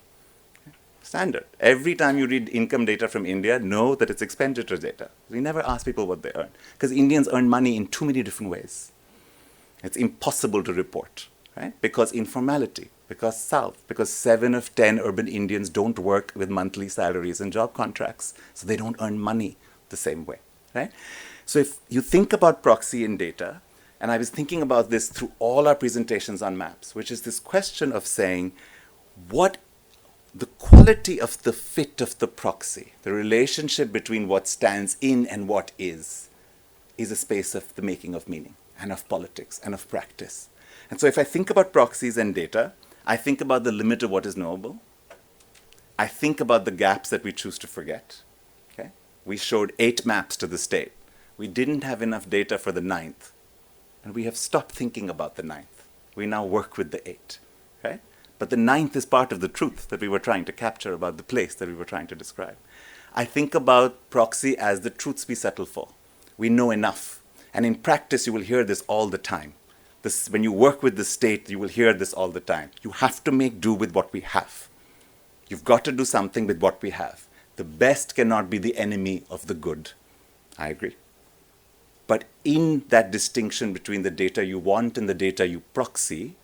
Standard. Every time you read income data from India, know that it's expenditure data. We never ask people what they earn because Indians earn money in too many different ways. It's impossible to report, right? Because informality, because South, because 7 of 10 urban Indians don't work with monthly salaries and job contracts, so they don't earn money the same way, right? So if you think about proxy in data, and I was thinking about this through all our presentations on maps, which is this question of saying, what the quality of the fit of the proxy, the relationship between what stands in and what is a space of the making of meaning and of politics and of practice. And so if I think about proxies and data, I think about the limit of what is knowable. I think about the gaps that we choose to forget. Okay? We showed 8 maps to the state. We didn't have enough data for the 9th. And we have stopped thinking about the 9th. We now work with the 8. Okay? But the 9th is part of the truth that we were trying to capture about the place that we were trying to describe. I think about proxy as the truths we settle for. We know enough. And in practice, you will hear this all the time. When you work with the state, you will hear this all the time. You have to make do with what we have. You've got to do something with what we have. The best cannot be the enemy of the good. I agree. But in that distinction between the data you want and the data you proxy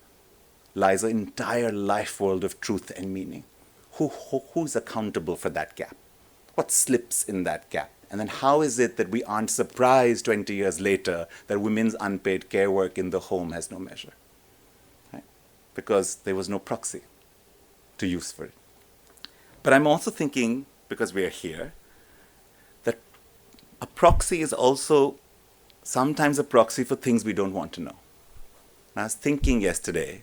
lies an entire life world of truth and meaning. Who's accountable for that gap? What slips in that gap? And then how is it that we aren't surprised 20 years later that women's unpaid care work in the home has no measure? Right? Because there was no proxy to use for it. But I'm also thinking, because we are here, that a proxy is also sometimes a proxy for things we don't want to know. And I was thinking yesterday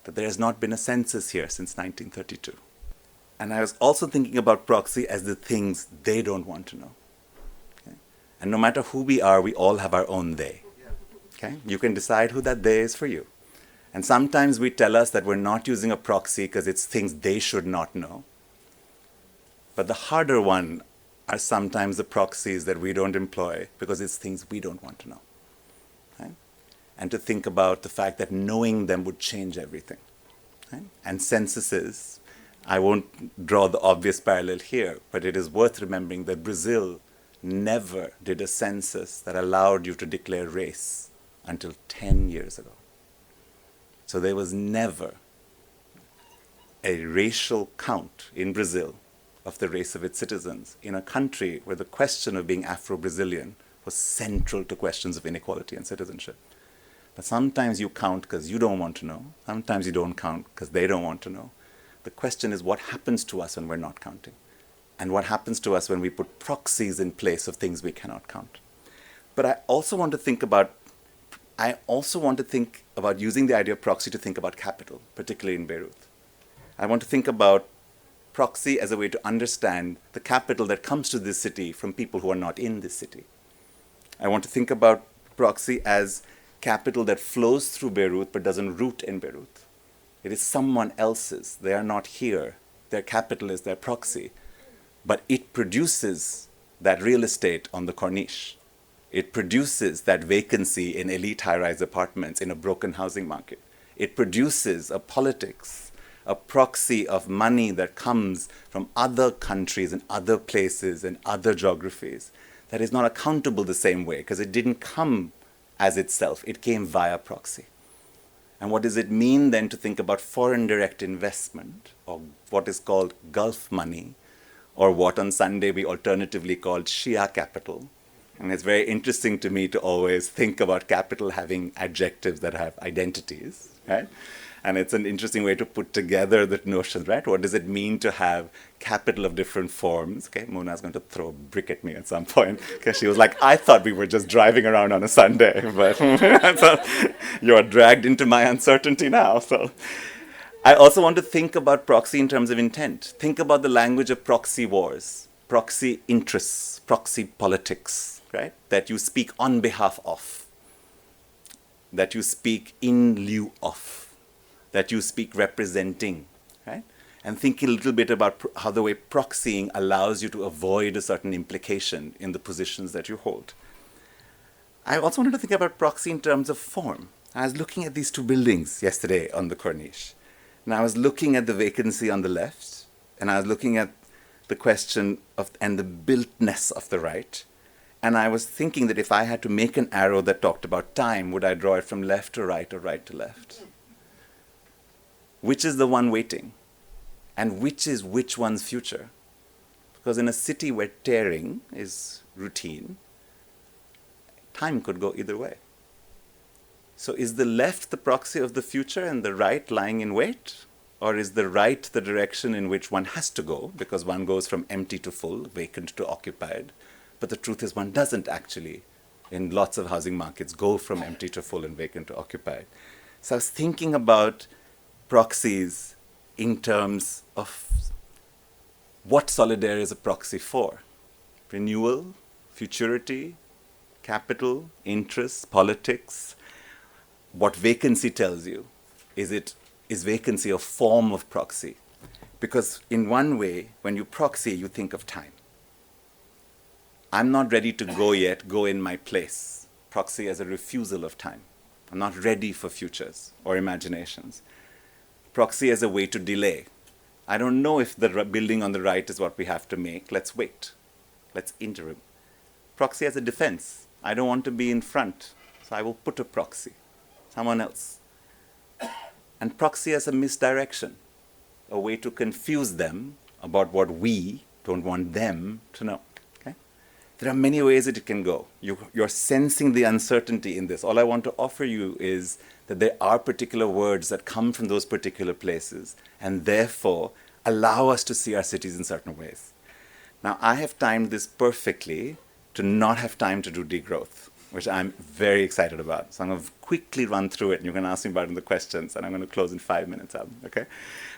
that there has not been a census here since 1932. And I was also thinking about proxy as the things they don't want to know. And no matter who we are, we all have our own they. Okay? You can decide who that they is for you. And sometimes we tell us that we're not using a proxy because it's things they should not know. But the harder one are sometimes the proxies that we don't employ because it's things we don't want to know. Okay? And to think about the fact that knowing them would change everything. Okay? And censuses, I won't draw the obvious parallel here, but it is worth remembering that Brazil never did a census that allowed you to declare race until 10 years ago. So there was never a racial count in Brazil of the race of its citizens in a country where the question of being Afro-Brazilian was central to questions of inequality and citizenship. But sometimes you count because you don't want to know. Sometimes you don't count because they don't want to know. The question is what happens to us when we're not counting? And what happens to us when we put proxies in place of things we cannot count. But I also want to think about using the idea of proxy to think about capital, particularly in Beirut. I want to think about proxy as a way to understand the capital that comes to this city from people who are not in this city. I want to think about proxy as capital that flows through Beirut but doesn't root in Beirut. It is someone else's. They are not here. Their capital is their proxy. But it produces that real estate on the Corniche. It produces that vacancy in elite high-rise apartments in a broken housing market. It produces a politics, a proxy of money that comes from other countries and other places and other geographies that is not accountable the same way because it didn't come as itself. It came via proxy. And what does it mean then to think about foreign direct investment, or what is called Gulf money, or what on Sunday we alternatively called Shia capital? And it's very interesting to me to always think about capital having adjectives that have identities, right? And it's an interesting way to put together the notions, right? What does it mean to have capital of different forms? Okay, Mona's going to throw a brick at me at some point because she was like, I thought we were just driving around on a Sunday, but so you're dragged into my uncertainty now. So I also want to think about proxy in terms of intent. Think about the language of proxy wars, proxy interests, proxy politics, right? That you speak on behalf of, that you speak in lieu of, that you speak representing, right? And think a little bit about how the way proxying allows you to avoid a certain implication in the positions that you hold. I also wanted to think about proxy in terms of form. I was looking at these 2 buildings yesterday on the Corniche. And I was looking at the vacancy on the left, and I was looking at the question of and the builtness of the right. And I was thinking that if I had to make an arrow that talked about time, would I draw it from left to right or right to left? Which is the one waiting? And which is which one's future? Because in a city where tearing is routine, time could go either way. So is the left the proxy of the future and the right lying in wait? Or is the right the direction in which one has to go, because one goes from empty to full, vacant to occupied? But the truth is one doesn't actually, in lots of housing markets, go from empty to full and vacant to occupied. So I was thinking about proxies in terms of what Solidaire is a proxy for. Renewal, futurity, capital, interests, politics. What vacancy tells you. Is vacancy a form of proxy? Because in one way, when you proxy, you think of time. I'm not ready to go yet, go in my place. Proxy as a refusal of time. I'm not ready for futures or imaginations. Proxy as a way to delay. I don't know if the building on the right is what we have to make. Let's wait. Let's interim. Proxy as a defense. I don't want to be in front, so I will put a proxy. Someone else. And proxy as a misdirection, a way to confuse them about what we don't want them to know. Okay? There are many ways that it can go. You're sensing the uncertainty in this. All I want to offer you is that there are particular words that come from those particular places and therefore allow us to see our cities in certain ways. Now, I have timed this perfectly to not have time to do degrowth, which I'm very excited about. So I'm going to quickly run through it, and you can ask me about it in the questions, and I'm going to close in 5 minutes, okay?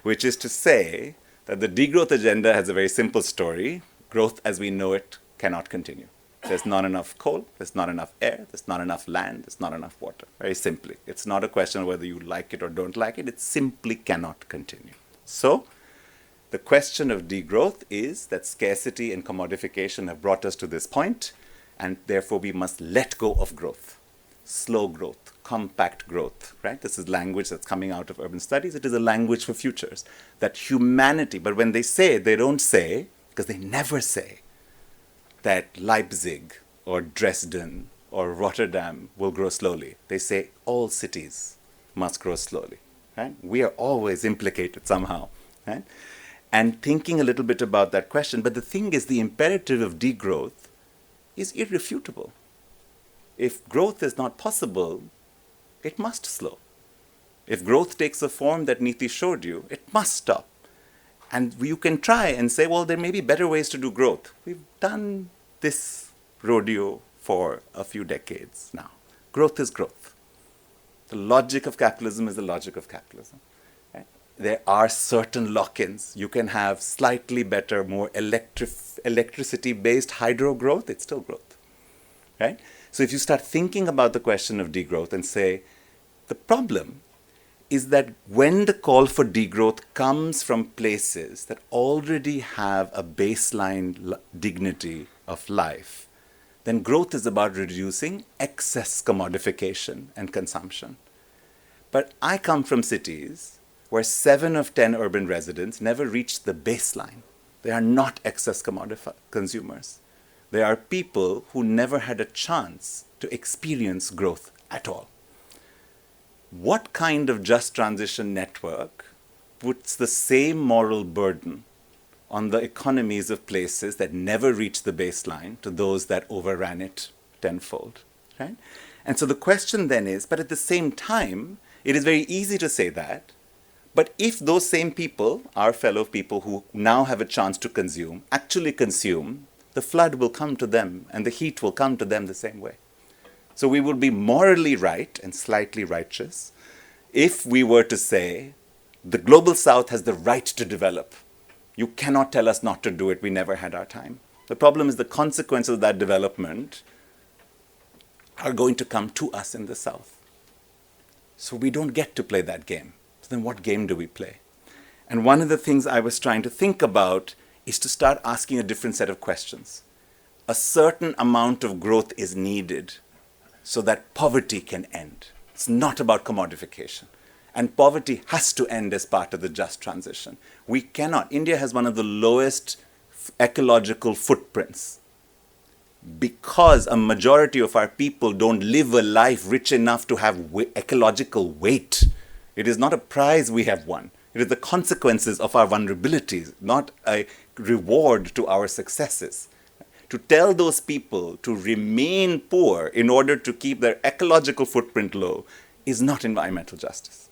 Which is to say that the degrowth agenda has a very simple story. Growth as we know it cannot continue. There's not enough coal, there's not enough air, there's not enough land, there's not enough water. Very simply. It's not a question of whether you like it or don't like it. It simply cannot continue. So the question of degrowth is that scarcity and commodification have brought us to this point, and therefore we must let go of growth. Slow growth, compact growth, right? This is language that's coming out of urban studies. It is a language for futures. That humanity, but when they say, they don't say, because they never say, that Leipzig or Dresden or Rotterdam will grow slowly. They say all cities must grow slowly, right? We are always implicated somehow, right? And thinking a little bit about that question, but the thing is the imperative of degrowth is irrefutable. If growth is not possible, it must slow. If growth takes the form that Niti showed you, it must stop. And you can try and say, well, there may be better ways to do growth. We've done this rodeo for a few decades now. Growth is growth. The logic of capitalism is the logic of capitalism. Right? There are certain lock-ins. You can have slightly better, more electricity-based hydro growth. It's still growth. Right? So if you start thinking about the question of degrowth and say, the problem is that when the call for degrowth comes from places that already have a baseline dignity of life, then growth is about reducing excess commodification and consumption. But I come from cities where 7 of 10 urban residents never reached the baseline. They are not excess consumers. They are people who never had a chance to experience growth at all. What kind of just transition network puts the same moral burden on the economies of places that never reached the baseline to those that overran it tenfold, right? And so the question then is, but at the same time, it is very easy to say that, but if those same people, our fellow people who now have a chance to consume, actually consume, the flood will come to them and the heat will come to them the same way. So we would be morally right and slightly righteous if we were to say, the global south has the right to develop. You cannot tell us not to do it. We never had our time. The problem is the consequences of that development are going to come to us in the south. So we don't get to play that game. So then what game do we play? And one of the things I was trying to think about is to start asking a different set of questions. A certain amount of growth is needed so that poverty can end. It's not about commodification. And poverty has to end as part of the just transition. We cannot. India has one of the lowest ecological footprints. because a majority of our people don't live a life rich enough to have ecological weight. It is not a prize we have won. It is the consequences of our vulnerabilities, not a reward to our successes. To tell those people to remain poor in order to keep their ecological footprint low is not environmental justice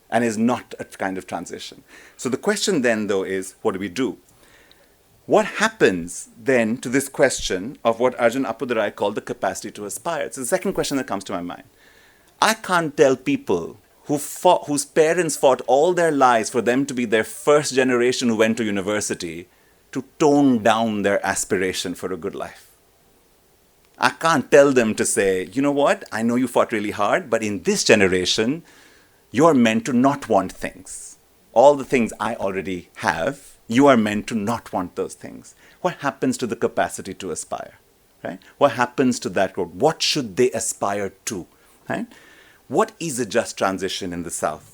and is not a kind of transition. So the question then, though, is what do we do? What happens then to this question of what Arjun Appadurai called the capacity to aspire? It's the second question that comes to my mind. I can't tell people whose parents fought all their lives for them to be their first generation who went to university to tone down their aspiration for a good life. I can't tell them to say, you know what, I know you fought really hard, but in this generation, you're meant to not want things. All the things I already have, you are meant to not want those things. What happens to the capacity to aspire? Right? What happens to that growth? What should they aspire to? Right? What is a just transition in the South?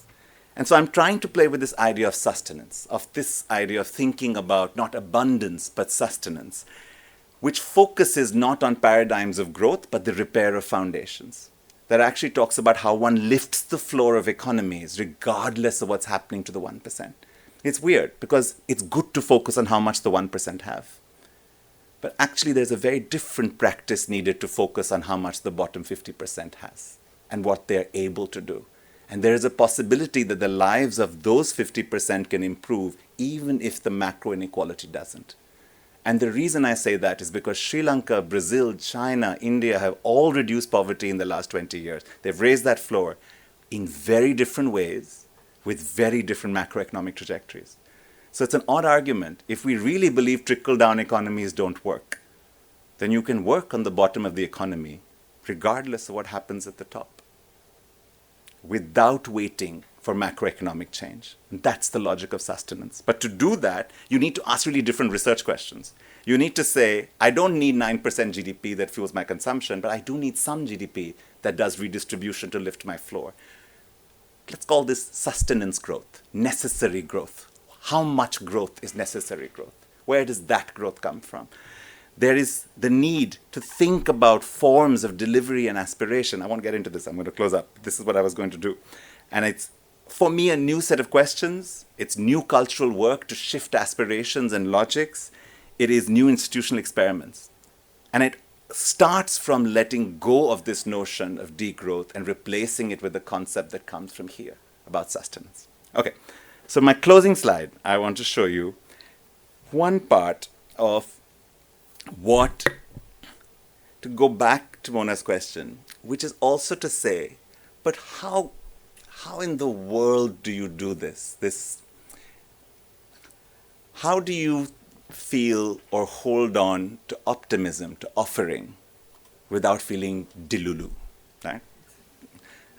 And so I'm trying to play with this idea of sustenance, of this idea of thinking about not abundance, but sustenance, which focuses not on paradigms of growth, but the repair of foundations. That actually talks about how one lifts the floor of economies regardless of what's happening to the 1%. It's weird because it's good to focus on how much the 1% have. But actually there's a very different practice needed to focus on how much the bottom 50% has and what they're able to do. And there is a possibility that the lives of those 50% can improve even if the macro inequality doesn't. And the reason I say that is because Sri Lanka, Brazil, China, India have all reduced poverty in the last 20 years. They've raised that floor in very different ways with very different macroeconomic trajectories. So it's an odd argument. If we really believe trickle-down economies don't work, then you can work on the bottom of the economy regardless of what happens at the top, without waiting for macroeconomic change. And that's the logic of sustenance. But to do that, you need to ask really different research questions. You need to say, I don't need 9% GDP that fuels my consumption, but I do need some GDP that does redistribution to lift my floor. Let's call this sustenance growth, necessary growth. How much growth is necessary growth? Where does that growth come from? There is the need to think about forms of delivery and aspiration. I won't get into this. I'm going to close up. This is what I was going to do. And it's, for me, a new set of questions. It's new cultural work to shift aspirations and logics. It is new institutional experiments. And it starts from letting go of this notion of degrowth and replacing it with the concept that comes from here about sustenance. Okay, so my closing slide, I want to show you one part of what, to go back to Mona's question, which is also to say, but how in the world do you do this? How do you feel or hold on to optimism, to offering, without feeling delulu, right?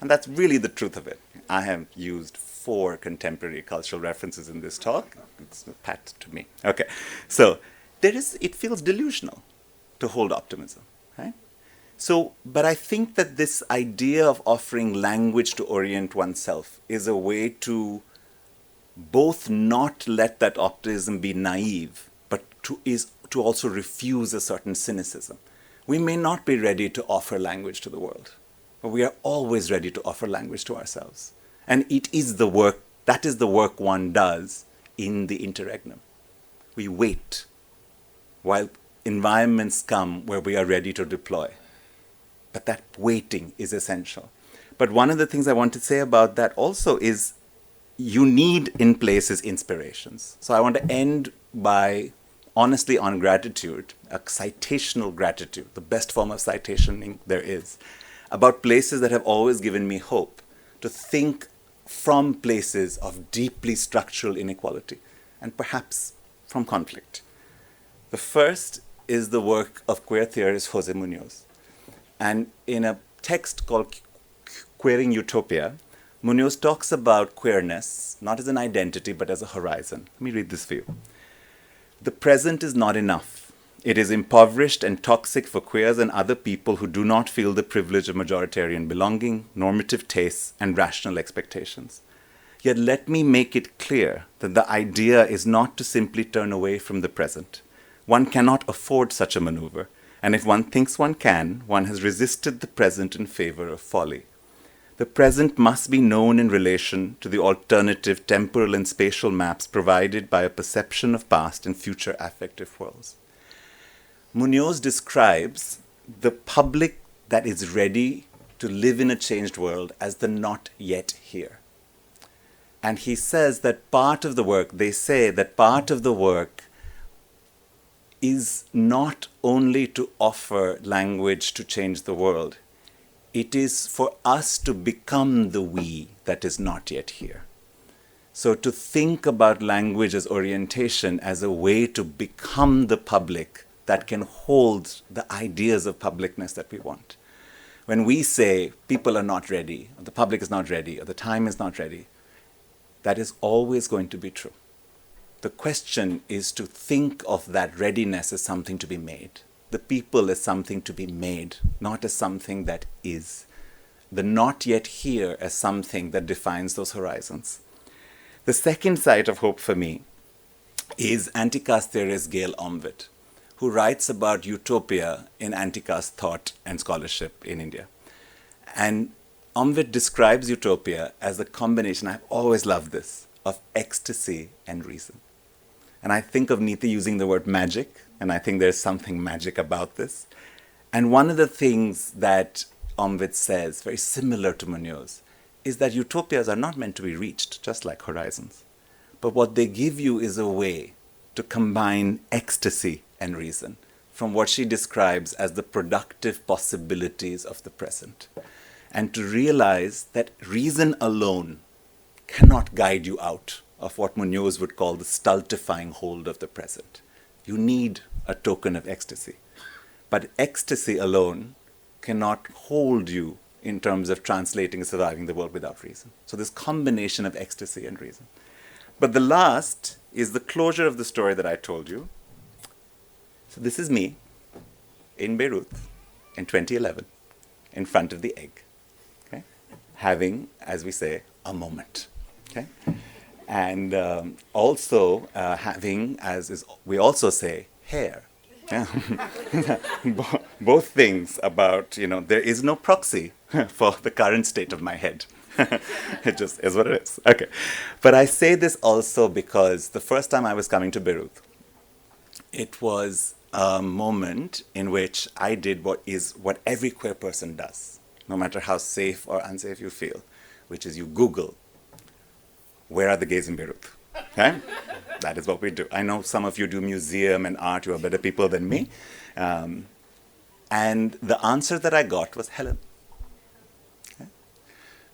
And that's really the truth of it. I have used 4 contemporary cultural references in this talk. It's a pat to me. Okay, so it feels delusional to hold optimism, right? So, but I think that this idea of offering language to orient oneself is a way to both not let that optimism be naive, but to also refuse a certain cynicism. We may not be ready to offer language to the world, but we are always ready to offer language to ourselves. And it is the work, that is the work one does in the interregnum. We wait while environments come where we are ready to deploy. But that waiting is essential. But one of the things I want to say about that also is you need in places inspirations. So I want to end by honestly on gratitude, a citational gratitude, the best form of citationing there is, about places that have always given me hope to think from places of deeply structural inequality and perhaps from conflict. The first is the work of queer theorist Jose Munoz. And in a text called Queering Utopia, Munoz talks about queerness, not as an identity, but as a horizon. Let me read this for you. The present is not enough. It is impoverished and toxic for queers and other people who do not feel the privilege of majoritarian belonging, normative tastes, and rational expectations. Yet let me make it clear that the idea is not to simply turn away from the present. One cannot afford such a maneuver, And if one thinks one can, one has resisted the present in favor of folly. The present must be known in relation to the alternative temporal and spatial maps provided by a perception of past and future affective worlds. Munoz describes the public that is ready to live in a changed world as the not yet here. And he says that part of the work, they say that part of the work is not only to offer language to change the world, it is for us to become the we that is not yet here. So to think about language as orientation as a way to become the public that can hold the ideas of publicness that we want. When we say people are not ready, or the public is not ready, or the time is not ready, that is always going to be true. The question is to think of that readiness as something to be made. The people as something to be made, not as something that is. The not yet here as something that defines those horizons. The second site of hope for me is Antica's theorist Gail Omvid, who writes about utopia in Antica's thought and scholarship in India. And Omvid describes utopia as a combination, I've always loved this, of ecstasy and reason. And I think of Niti using the word magic, and I think there's something magic about this. And one of the things that Omvid says, very similar to Munoz, is that utopias are not meant to be reached, just like horizons. But what they give you is a way to combine ecstasy and reason from what she describes as the productive possibilities of the present. And to realize that reason alone cannot guide you out of what Munoz would call the stultifying hold of the present. You need a token of ecstasy. But ecstasy alone cannot hold you in terms of translating and surviving the world without reason. So this combination of ecstasy and reason. But the last is the closure of the story that I told you. So this is me in Beirut in 2011 in front of the egg, okay? Having, as we say, a moment. Okay? And also having, as is, we also say, hair. Yeah. Both things about, there is no proxy for the current state of my head. It just is what it is. Okay. But I say this also because the first time I was coming to Beirut, it was a moment in which I did what every queer person does, no matter how safe or unsafe you feel, which is you Google, where are the gays in Beirut? Okay? That is what we do. I know some of you do museum and art, you are better people than me. And the answer that I got was Helen. Okay?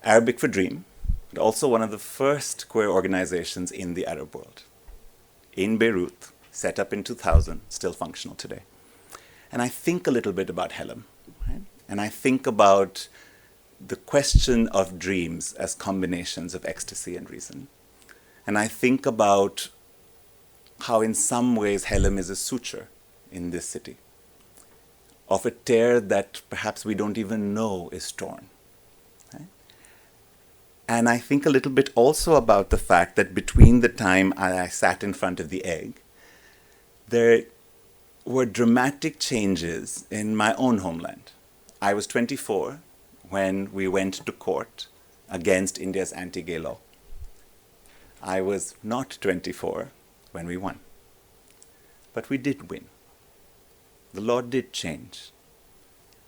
Arabic for dream, but also one of the first queer organizations in the Arab world. In Beirut, set up in 2000, still functional today. And I think a little bit about Helen. Right? And I think about the question of dreams as combinations of ecstasy and reason. And I think about how in some ways Helm is a suture in this city of a tear that perhaps we don't even know is torn. Right? And I think a little bit also about the fact that between the time I sat in front of the egg, there were dramatic changes in my own homeland. I was 24 when we went to court against India's anti-gay law. I was not 24 when we won. But we did win. The law did change.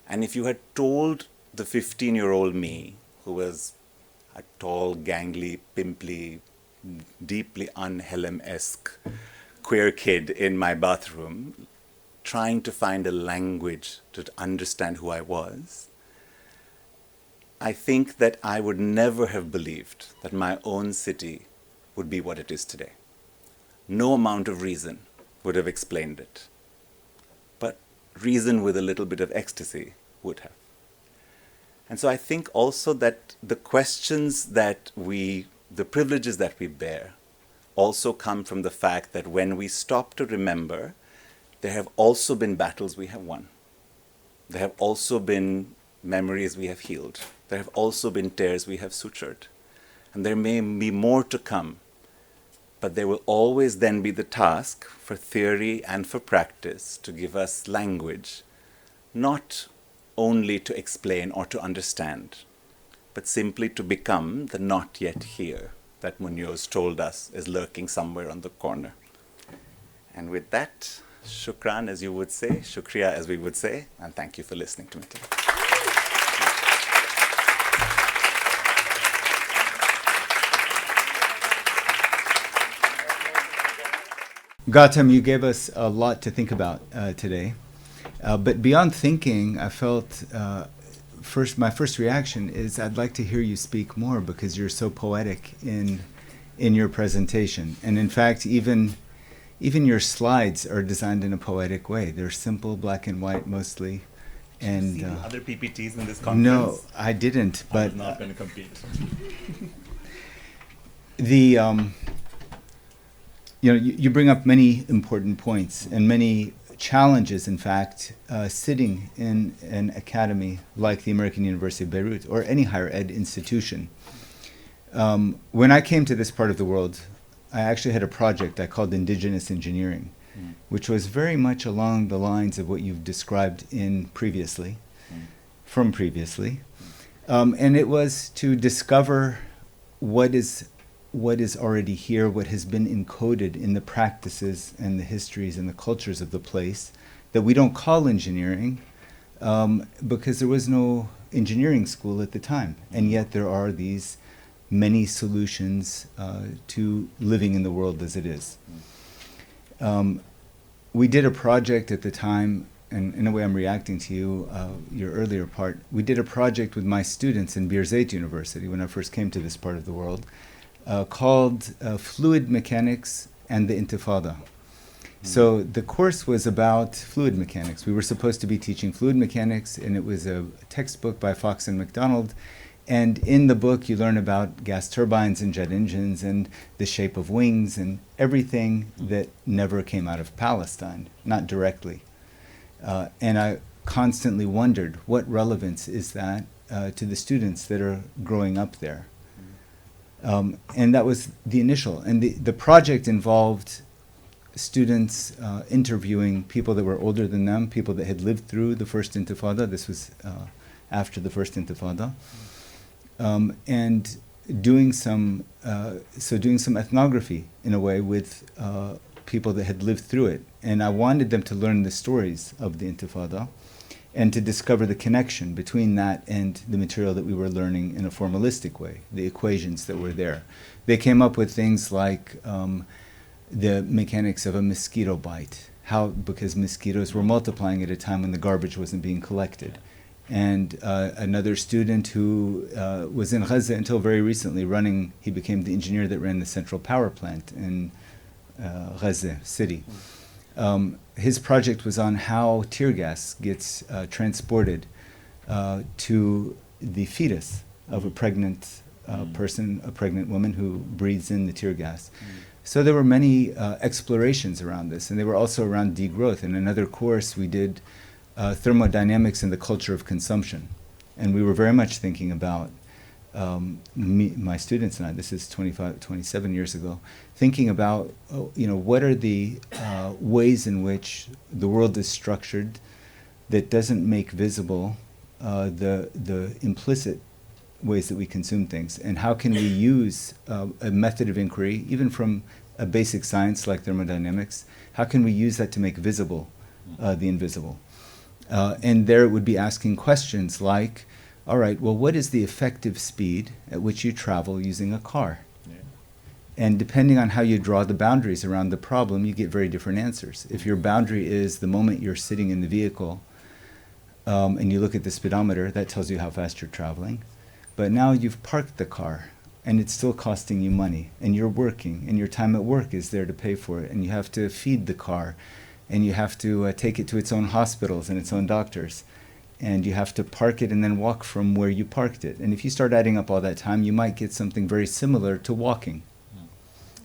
And if you had told the 15-year-old me, who was a tall, gangly, pimply, deeply un-Helem-esque queer kid in my bathroom, trying to find a language to understand who I was, I think that I would never have believed that my own city would be what it is today. No amount of reason would have explained it. But reason with a little bit of ecstasy would have. And so I think also that the questions that the privileges that we bear also come from the fact that when we stop to remember, there have also been battles we have won. There have also been memories we have healed. There have also been tears we have sutured. And there may be more to come. But there will always then be the task for theory and for practice to give us language not only to explain or to understand, but simply to become the not yet here that Munoz told us is lurking somewhere on the corner. And with that, shukran, as you would say, shukriya, as we would say, and thank you for listening to me today. Gautam, you gave us a lot to think about today. But beyond thinking, I felt my first reaction is I'd like to hear you speak more because you're so poetic in your presentation. And in fact, even your slides are designed in a poetic way. They're simple, black and white mostly. And Did you see the other PPTs in this conference? No, I didn't. But I was not going to compete. You bring up many important points and many challenges, in fact, sitting in an academy like the American University of Beirut or any higher ed institution. When I came to this part of the world, I actually had a project I called Indigenous Engineering, which was very much along the lines of what you've described from previously. And it was to discover what is already here, what has been encoded in the practices and the histories and the cultures of the place that we don't call engineering because there was no engineering school at the time. And yet there are these many solutions to living in the world as it is. We did a project at the time, and in a way I'm reacting to you, your earlier part. We did a project with my students in Birzeit University when I first came to this part of the world, called Fluid Mechanics and the Intifada. So the course was about fluid mechanics. We were supposed to be teaching fluid mechanics, and it was a textbook by Fox and McDonald. And in the book, you learn about gas turbines and jet engines and the shape of wings and everything that never came out of Palestine, not directly. And I constantly wondered, what relevance is that to the students that are growing up there? And that was the initial. And the project involved students interviewing people that were older than them, people that had lived through the first Intifada. This was after the first Intifada. And doing some ethnography, in a way, with people that had lived through it. And I wanted them to learn the stories of the Intifada and to discover the connection between that and the material that we were learning in a formalistic way, the equations that were there. They came up with things like the mechanics of a mosquito bite, because mosquitoes were multiplying at a time when the garbage wasn't being collected. And another student who was in Gaza until very recently he became the engineer that ran the central power plant in Gaza city. His project was on how tear gas gets transported to the fetus of a pregnant person, a pregnant woman who breathes in the tear gas. So there were many explorations around this, and they were also around degrowth. In another course, we did thermodynamics and the culture of consumption. And we were very much thinking about, my students and I, this is 27 years ago, thinking about, what are the ways in which the world is structured that doesn't make visible the implicit ways that we consume things, and how can we use a method of inquiry, even from a basic science like thermodynamics, how can we use that to make visible the invisible? And there it would be asking questions like, all right, well, what is the effective speed at which you travel using a car? Yeah. And depending on how you draw the boundaries around the problem, you get very different answers. If your boundary is the moment you're sitting in the vehicle and you look at the speedometer, that tells you how fast you're traveling. But now you've parked the car and it's still costing you money, and you're working, and your time at work is there to pay for it, and you have to feed the car, and you have to take it to its own hospitals and its own doctors. And you have to park it and then walk from where you parked it. And if you start adding up all that time, you might get something very similar to walking.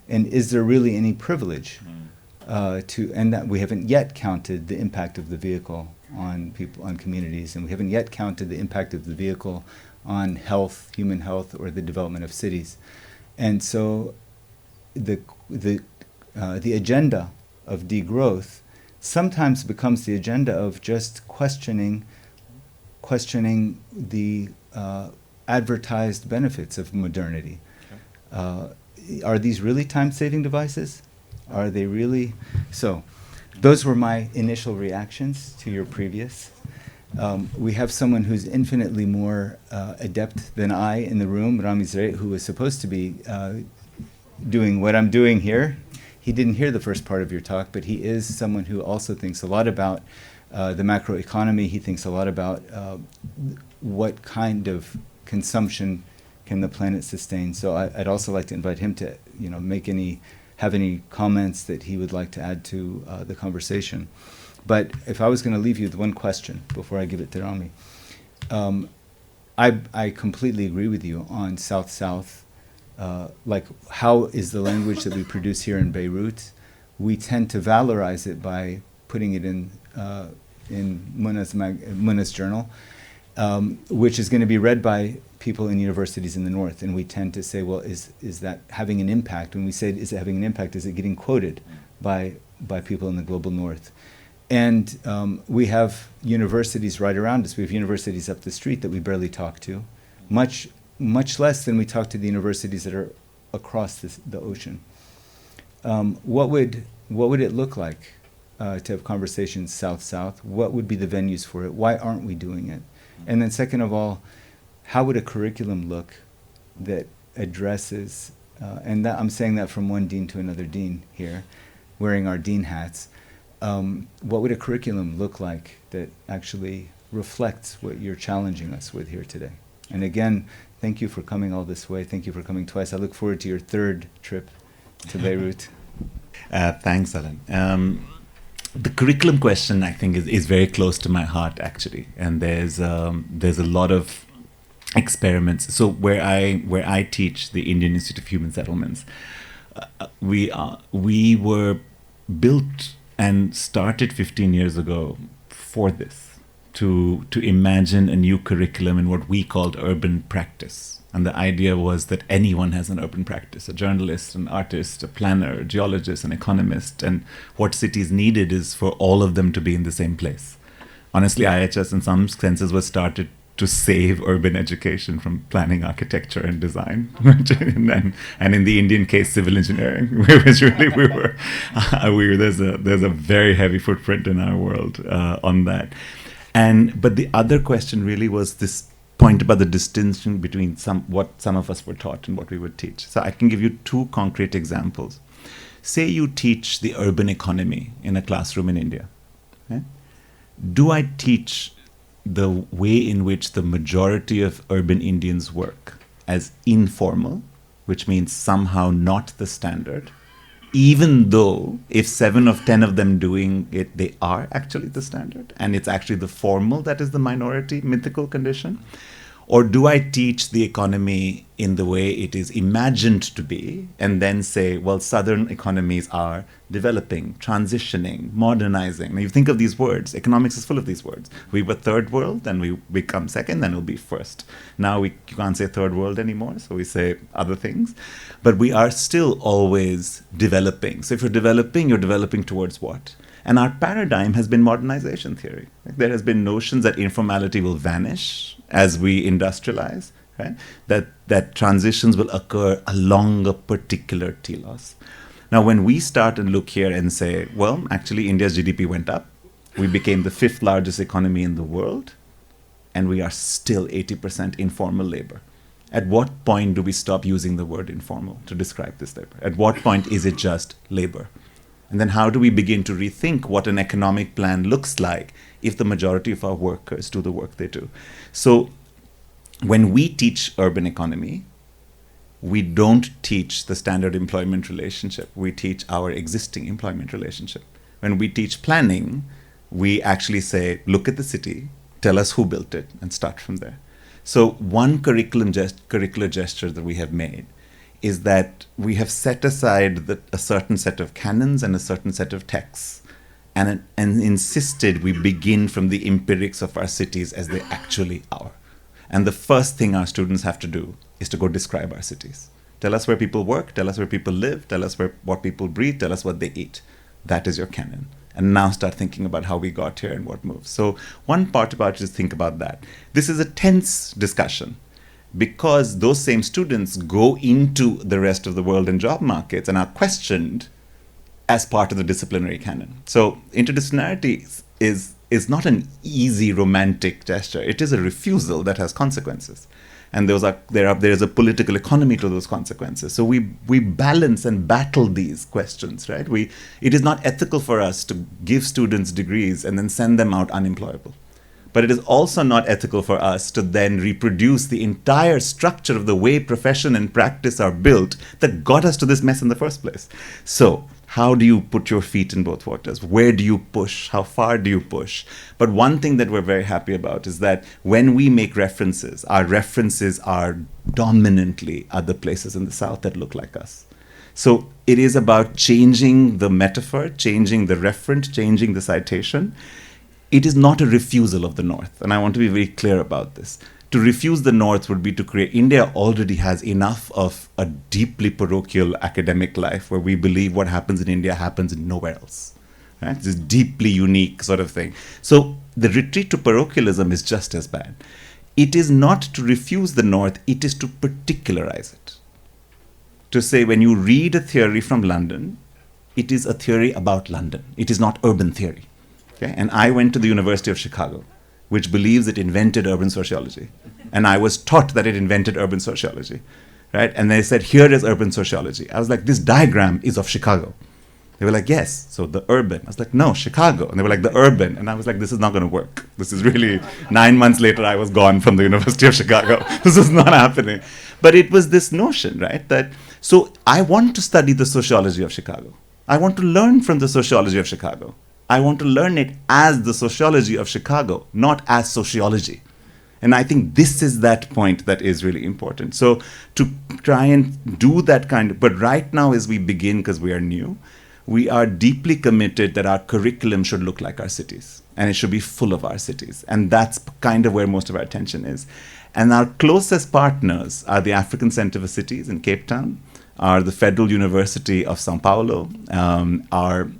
And is there really any privilege and that we haven't yet counted the impact of the vehicle on people, on communities, and we haven't yet counted the impact of the vehicle on health, human health, or the development of cities. And so the agenda of degrowth sometimes becomes the agenda of just questioning the advertised benefits of modernity. Are these really time-saving devices? Are they really? So, those were my initial reactions to your previous. We have someone who's infinitely more adept than I in the room, Rami Zreit, who was supposed to be doing what I'm doing here. He didn't hear the first part of your talk, but he is someone who also thinks a lot about the macroeconomy. He thinks a lot about what kind of consumption can the planet sustain. So I'd also like to invite him to, have any comments that he would like to add to the conversation. But if I was going to leave you with one question before I give it to Rami, I completely agree with you on South-South. Like, how is the language that we produce here in Beirut? We tend to valorize it by putting it in Muna's journal, which is going to be read by people in universities in the north. And we tend to say, well, is that having an impact? When we say, is it having an impact, is it getting quoted by people in the global north? And we have universities right around us. We have universities up the street that we barely talk to, much less than we talk to the universities that are across the ocean. What would it look like to have conversations South-South? What would be the venues for it? Why aren't we doing it? And then second of all, how would a curriculum look that addresses, and I'm saying that from one dean to another dean here, wearing our dean hats, what would a curriculum look like that actually reflects what you're challenging us with here today? And again, thank you for coming all this way. Thank you for coming twice. I look forward to your third trip to Beirut. Thanks, Alan. The curriculum question, I think, is very close to my heart, actually. And there's a lot of experiments. So where I teach, the Indian Institute of Human Settlements, we were built and started 15 years ago for this, to imagine a new curriculum in what we called urban practice. And the idea was that anyone has an urban practice, a journalist, an artist, a planner, a geologist, an economist, and what cities needed is for all of them to be in the same place. Honestly, IHS in some senses was started to save urban education from planning, architecture, and design, and in the Indian case, civil engineering, which really there's a very heavy footprint in our world on that. But the other question really was this point about the distinction between what some of us were taught and what we would teach. So I can give you two concrete examples. Say you teach the urban economy in a classroom in India. Okay? Do I teach the way in which the majority of urban Indians work as informal, which means somehow not the standard, even though if 7 of 10 of them doing it, they are actually the standard, and it's actually the formal that is the minority mythical condition? Or do I teach the economy in the way it is imagined to be, and then say, well, Southern economies are developing, transitioning, modernizing? Now you think of these words, economics is full of these words. We were third world, then we become second, then we'll be first. Now you can't say third world anymore, so we say other things. But we are still always developing. So if you're developing towards what? And our paradigm has been modernization theory. There has been notions that informality will vanish as we industrialize, right? That transitions will occur along a particular telos. Now, when we start and look here and say, well, actually, India's GDP went up. We became the 5th largest economy in the world, and we are still 80% informal labor. At what point do we stop using the word informal to describe this labor? At what point is it just labor? And then how do we begin to rethink what an economic plan looks like if the majority of our workers do the work they do? So when we teach urban economy, we don't teach the standard employment relationship. We teach our existing employment relationship. When we teach planning, we actually say, look at the city, tell us who built it, and start from there. So one curricular gesture that we have made is that we have set aside a certain set of canons and a certain set of texts, and insisted we begin from the empirics of our cities as they actually are. And the first thing our students have to do is to go describe our cities. Tell us where people work, tell us where people live, tell us what people breathe, tell us what they eat. That is your canon. and now start thinking about how we got here and what moves. So one part about it is think about that. This is a tense discussion because those same students go into the rest of the world and job markets and are questioned as part of the disciplinary canon. So interdisciplinarity is not an easy romantic gesture. It is a refusal that has consequences. And there is a political economy to those consequences. So we balance and battle these questions, right? It is not ethical for us to give students degrees and then send them out unemployable. But it is also not ethical for us to then reproduce the entire structure of the way profession and practice are built that got us to this mess in the first place. So how do you put your feet in both waters? Where do you push? How far do you push? But one thing that we're very happy about is that when we make references, our references are dominantly other places in the South that look like us. So it is about changing the metaphor, changing the referent, changing the citation. It is not a refusal of the North, and I want to be very clear about this. To refuse the North would be to create, India already has enough of a deeply parochial academic life where we believe what happens in India happens nowhere else. Right? It's a deeply unique sort of thing. So the retreat to parochialism is just as bad. It is not to refuse the North, it is to particularize it. To say when you read a theory from London, it is a theory about London. It is not urban theory. Okay? And I went to the University of Chicago, which believes it invented urban sociology. And I was taught that it invented urban sociology, right? And they said, here is urban sociology. I was like, this diagram is of Chicago. They were like, yes, so the urban. I was like, no, Chicago. And they were like, the urban. And I was like, this is not going to work. This is really, 9 months later, I was gone from the University of Chicago. This is not happening. But it was this notion, right? So I want to study the sociology of Chicago. I want to learn from the sociology of Chicago. I want to learn it as the sociology of Chicago, not as sociology. And I think this is that point that is really important. So to try and do that but right now as we begin, because we are new, we are deeply committed that our curriculum should look like our cities. And it should be full of our cities. And that's kind of where most of our attention is. And our closest partners are the African Center for Cities in Cape Town, are the Federal University of Sao Paulo, are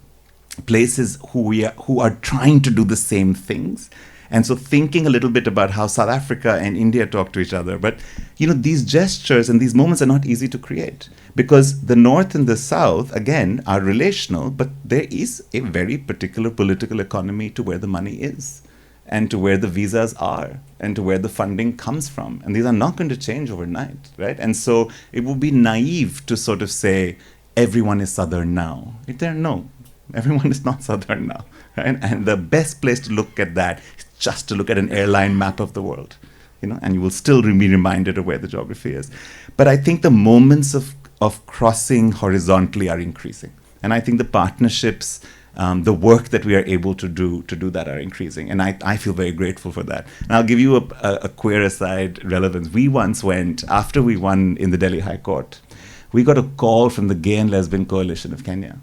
places who are trying to do the same things. And so thinking a little bit about how South Africa and India talk to each other. But, these gestures and these moments are not easy to create because the North and the South, again, are relational, but there is a very particular political economy to where the money is and to where the visas are and to where the funding comes from. And these are not going to change overnight, right? And so it would be naive to sort of say, everyone is Southern now. No, everyone is not Southern now. Right? And the best place to look at that is just to look at an airline map of the world, and you will still be reminded of where the geography is. But I think the moments of crossing horizontally are increasing. And I think the partnerships, the work that we are able to do that are increasing. And I feel very grateful for that. And I'll give you a queer aside relevance. We once went, after we won in the Delhi High Court, we got a call from the Gay and Lesbian Coalition of Kenya.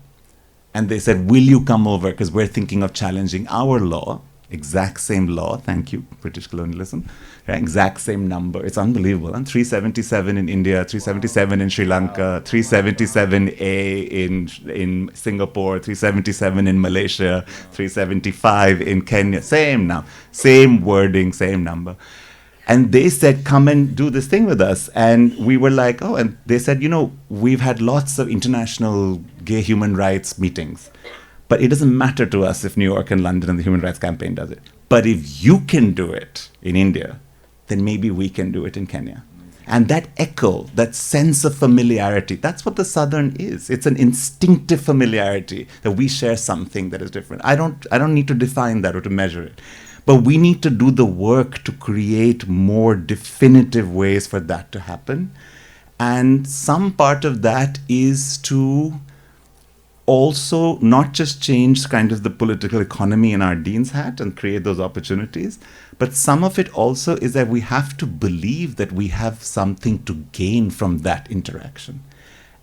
And they said, will you come over? Because we're thinking of challenging our law, exact same law, thank you, British colonialism, right? Exact same number. It's unbelievable. And 377 in India, 377 in Sri Lanka, 377A in Singapore, 377 in Malaysia, 375 in Kenya. Same now, same wording, same number. And they said, come and do this thing with us. And we were like, oh, and they said, we've had lots of international gay human rights meetings, but it doesn't matter to us if New York and London and the Human Rights Campaign does it. But if you can do it in India, then maybe we can do it in Kenya. And that echo, that sense of familiarity, that's what the Southern is. It's an instinctive familiarity that we share something that is different. I don't need to define that or to measure it. But we need to do the work to create more definitive ways for that to happen. And some part of that is to also not just change kind of the political economy in our dean's hat and create those opportunities, but some of it also is that we have to believe that we have something to gain from that interaction.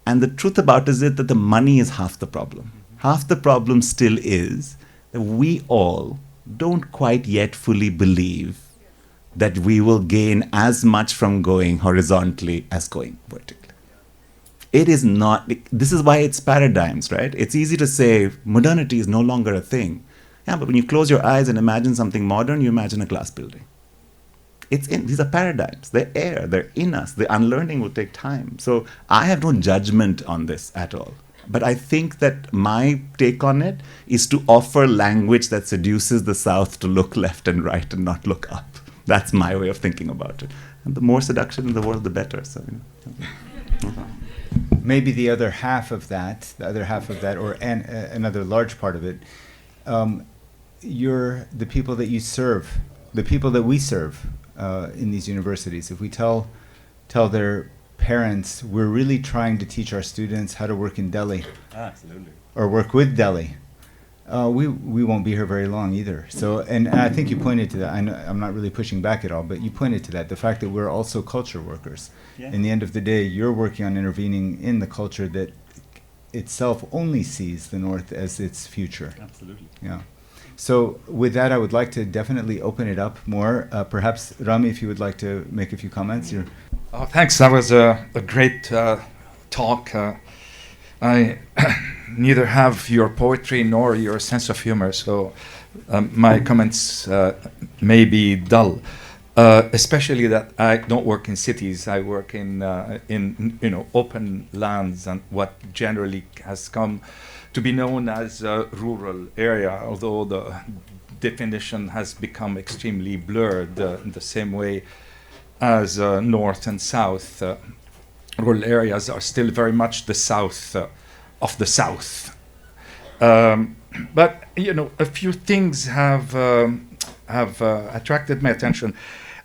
And the truth about it is that the money is half the problem. Half the problem still is that we all don't quite yet fully believe that we will gain as much from going horizontally as going vertically. It is not. This is why it's paradigms, right? It's easy to say modernity is no longer a thing. Yeah, but when you close your eyes and imagine something modern, you imagine a glass building. These are paradigms. They're air. They're in us. The unlearning will take time. So I have no judgment on this at all. But I think that my take on it is to offer language that seduces the South to look left and right and not look up. That's my way of thinking about it. And the more seduction in the world, the better. So, Maybe the other half of that, or another large part of it, you're the people that you serve, the people that we serve in these universities. If we tell their parents, we're really trying to teach our students how to work in Delhi. Absolutely. Or work with Delhi. We won't be here very long either. So, and I think you pointed to that. I know, I'm not really pushing back at all, but you pointed to that, the fact that we're also culture workers. Yeah. In the end of the day, you're working on intervening in the culture that itself only sees the North as its future. Absolutely. Yeah. So with that, I would like to definitely open it up more. Perhaps, Rami, if you would like to make a few comments. Thanks. That was a great talk. I neither have your poetry nor your sense of humor, so my comments may be dull. Especially that I don't work in cities. I work in open lands and what generally has come to be known as a rural area, although the definition has become extremely blurred in the same way as north and south. Rural areas are still very much the south of the south. But a few things have attracted my attention.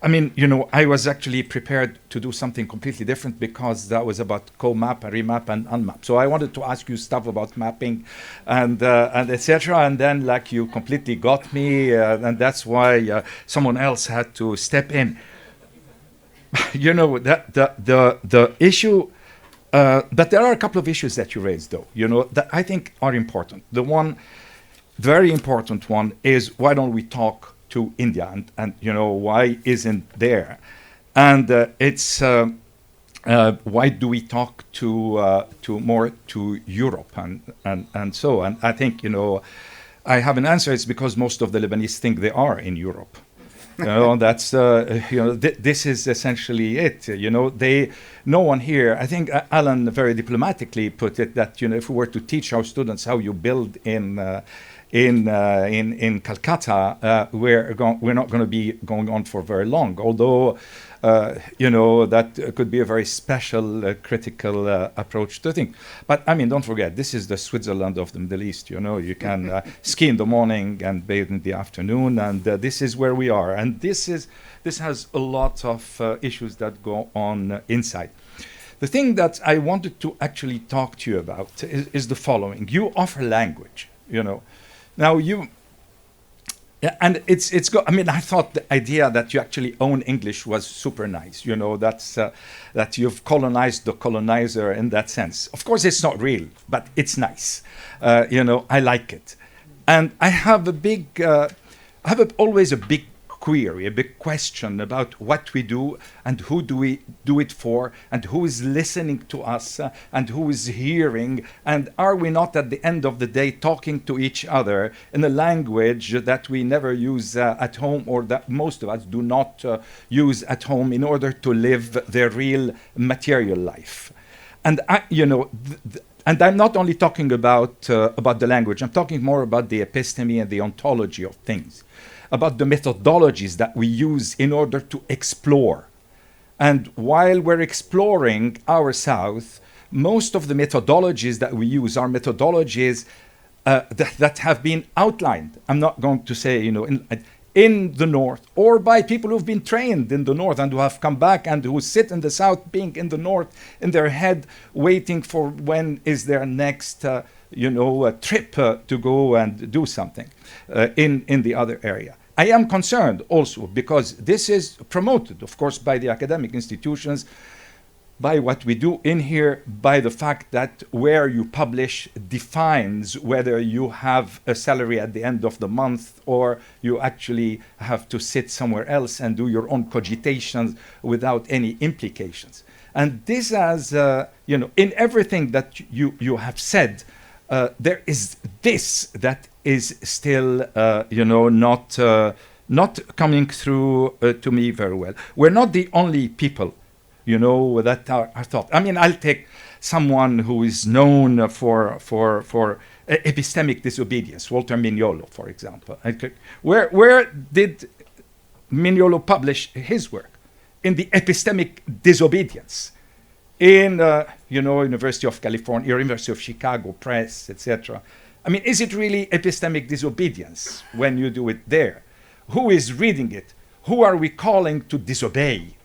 I mean, I was actually prepared to do something completely different because that was about co-map and remap and unmap. So I wanted to ask you stuff about mapping and etc. And then you completely got me, and that's why someone else had to step in. The issue, but there are a couple of issues that you raised, though, that I think are important. The one very important one is, why don't we talk to India and why isn't there? And it's why do we talk to more to Europe and so? And I think I have an answer. It's because most of the Lebanese think they are in Europe. That's this is essentially it. No one here. I think Alan very diplomatically put it that if we were to teach our students how you build in Calcutta, we're not going to be going on for very long. Although that could be a very special, critical approach to think. But I mean, don't forget, this is the Switzerland of the Middle East. You can ski in the morning and bathe in the afternoon, and this is where we are. And this has a lot of issues that go on inside. The thing that I wanted to actually talk to you about is the following. You offer language, Now and it's good. I mean, I thought the idea that you actually own English was super nice. That you've colonized the colonizer in that sense. Of course, it's not real, but it's nice. I like it, and I have always a big query, a big question about what we do and who do we do it for and who is listening to us and who is hearing, and are we not at the end of the day talking to each other in a language that we never use at home, or that most of us do not use at home in order to live their real material life. And and I'm not only talking about the language, I'm talking more about the episteme and the ontology of things, about the methodologies that we use in order to explore. And while we're exploring our South, most of the methodologies that we use are methodologies that have been outlined. I'm not going to say, in the North, or by people who've been trained in the North and who have come back and who sit in the South, being in the North, in their head, waiting for when is their next trip to go and do something in the other area. I am concerned also because this is promoted, of course, by the academic institutions, by what we do in here, by the fact that where you publish defines whether you have a salary at the end of the month or you actually have to sit somewhere else and do your own cogitations without any implications. And this has, in everything that you have said, there is this that is still, not coming through to me very well. We're not the only people, that are thought. I mean, I'll take someone who is known for epistemic disobedience, Walter Mignolo, for example. Where did Mignolo publish his work? In the epistemic disobedience, in University of California, University of Chicago Press, etc. I mean, is it really epistemic disobedience when you do it there? Who is reading it? Who are we calling to disobey?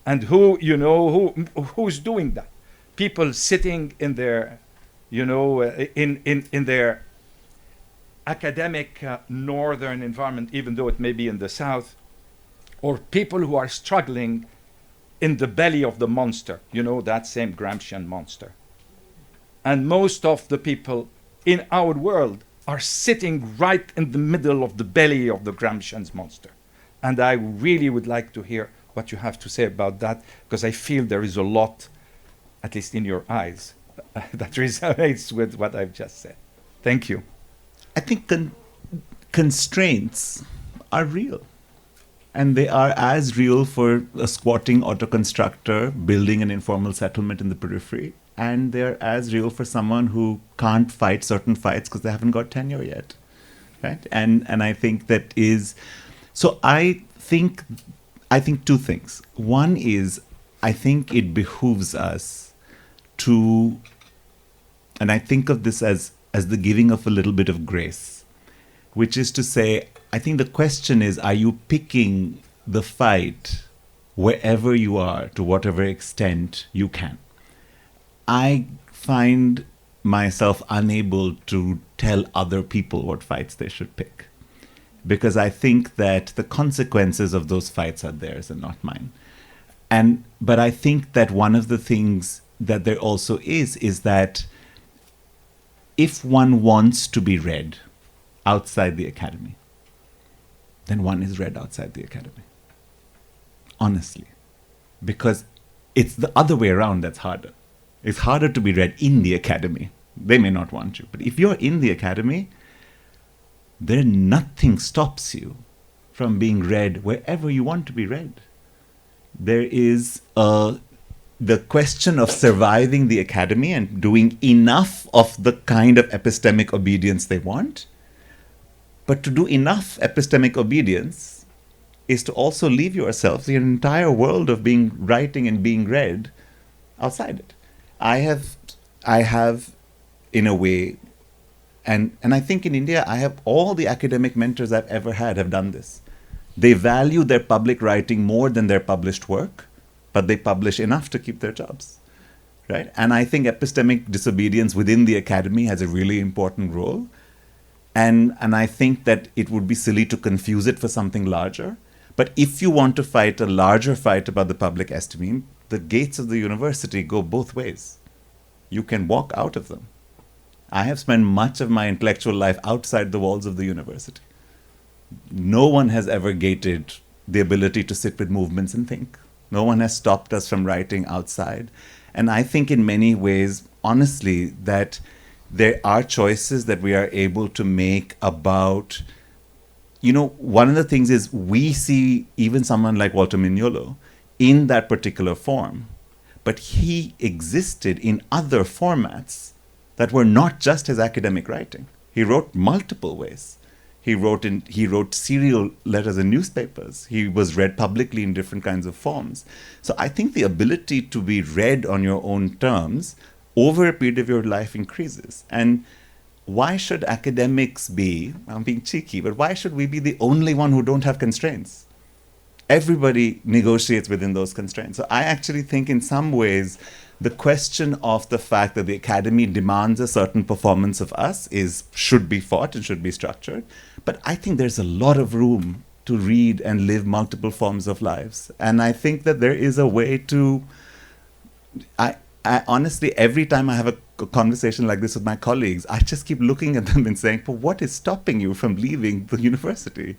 And who's doing that? People sitting in their, in their academic northern environment, even though it may be in the south, or people who are struggling in the belly of the monster, that same Gramscian monster. And most of the people in our world are sitting right in the middle of the belly of the Gramscian's monster. And I really would like to hear what you have to say about that, because I feel there is a lot, at least in your eyes, that resonates with what I've just said. Thank you. I think constraints are real. And they are as real for a squatting auto constructor building an informal settlement in the periphery. And they're as real for someone who can't fight certain fights because they haven't got tenure yet. Right? And I think that is... So I think two things. One is, I think it behooves us to... And I think of this as the giving of a little bit of grace, which is to say, I think the question is, are you picking the fight wherever you are to whatever extent you can? I find myself unable to tell other people what fights they should pick, because I think that the consequences of those fights are theirs and not mine. But I think that one of the things that there also is that if one wants to be read outside the academy, then one is read outside the academy. Honestly. Because it's the other way around that's harder. It's harder to be read in the academy. They may not want you. But if you're in the academy, then nothing stops you from being read wherever you want to be read. There is the question of surviving the academy and doing enough of the kind of epistemic obedience they want. But to do enough epistemic obedience is to also leave yourself the entire world of being writing and being read outside it. I have in a way, and I think in India, I have all the academic mentors I've ever had have done this. They value their public writing more than their published work, but they publish enough to keep their jobs, right? And I think epistemic disobedience within the academy has a really important role. And I think that it would be silly to confuse it for something larger. But if you want to fight a larger fight about the public esteem, the gates of the university go both ways. You can walk out of them. I have spent much of my intellectual life outside the walls of the university. No one has ever gated the ability to sit with movements and think. No one has stopped us from writing outside. And I think in many ways, honestly, that there are choices that we are able to make about, one of the things is we see even someone like Walter Mignolo in that particular form, but he existed in other formats that were not just his academic writing. He wrote multiple ways. He wrote serial letters in newspapers. He was read publicly in different kinds of forms. So I think the ability to be read on your own terms over a period of your life increases. And why should academics be, I'm being cheeky, but why should we be the only one who don't have constraints? Everybody negotiates within those constraints. So I actually think in some ways, the question of the fact that the academy demands a certain performance of us should be fought and should be structured. But I think there's a lot of room to read and live multiple forms of lives. And I think that there is a way to... I honestly, every time I have a conversation like this with my colleagues, I just keep looking at them and saying, but what is stopping you from leaving the university?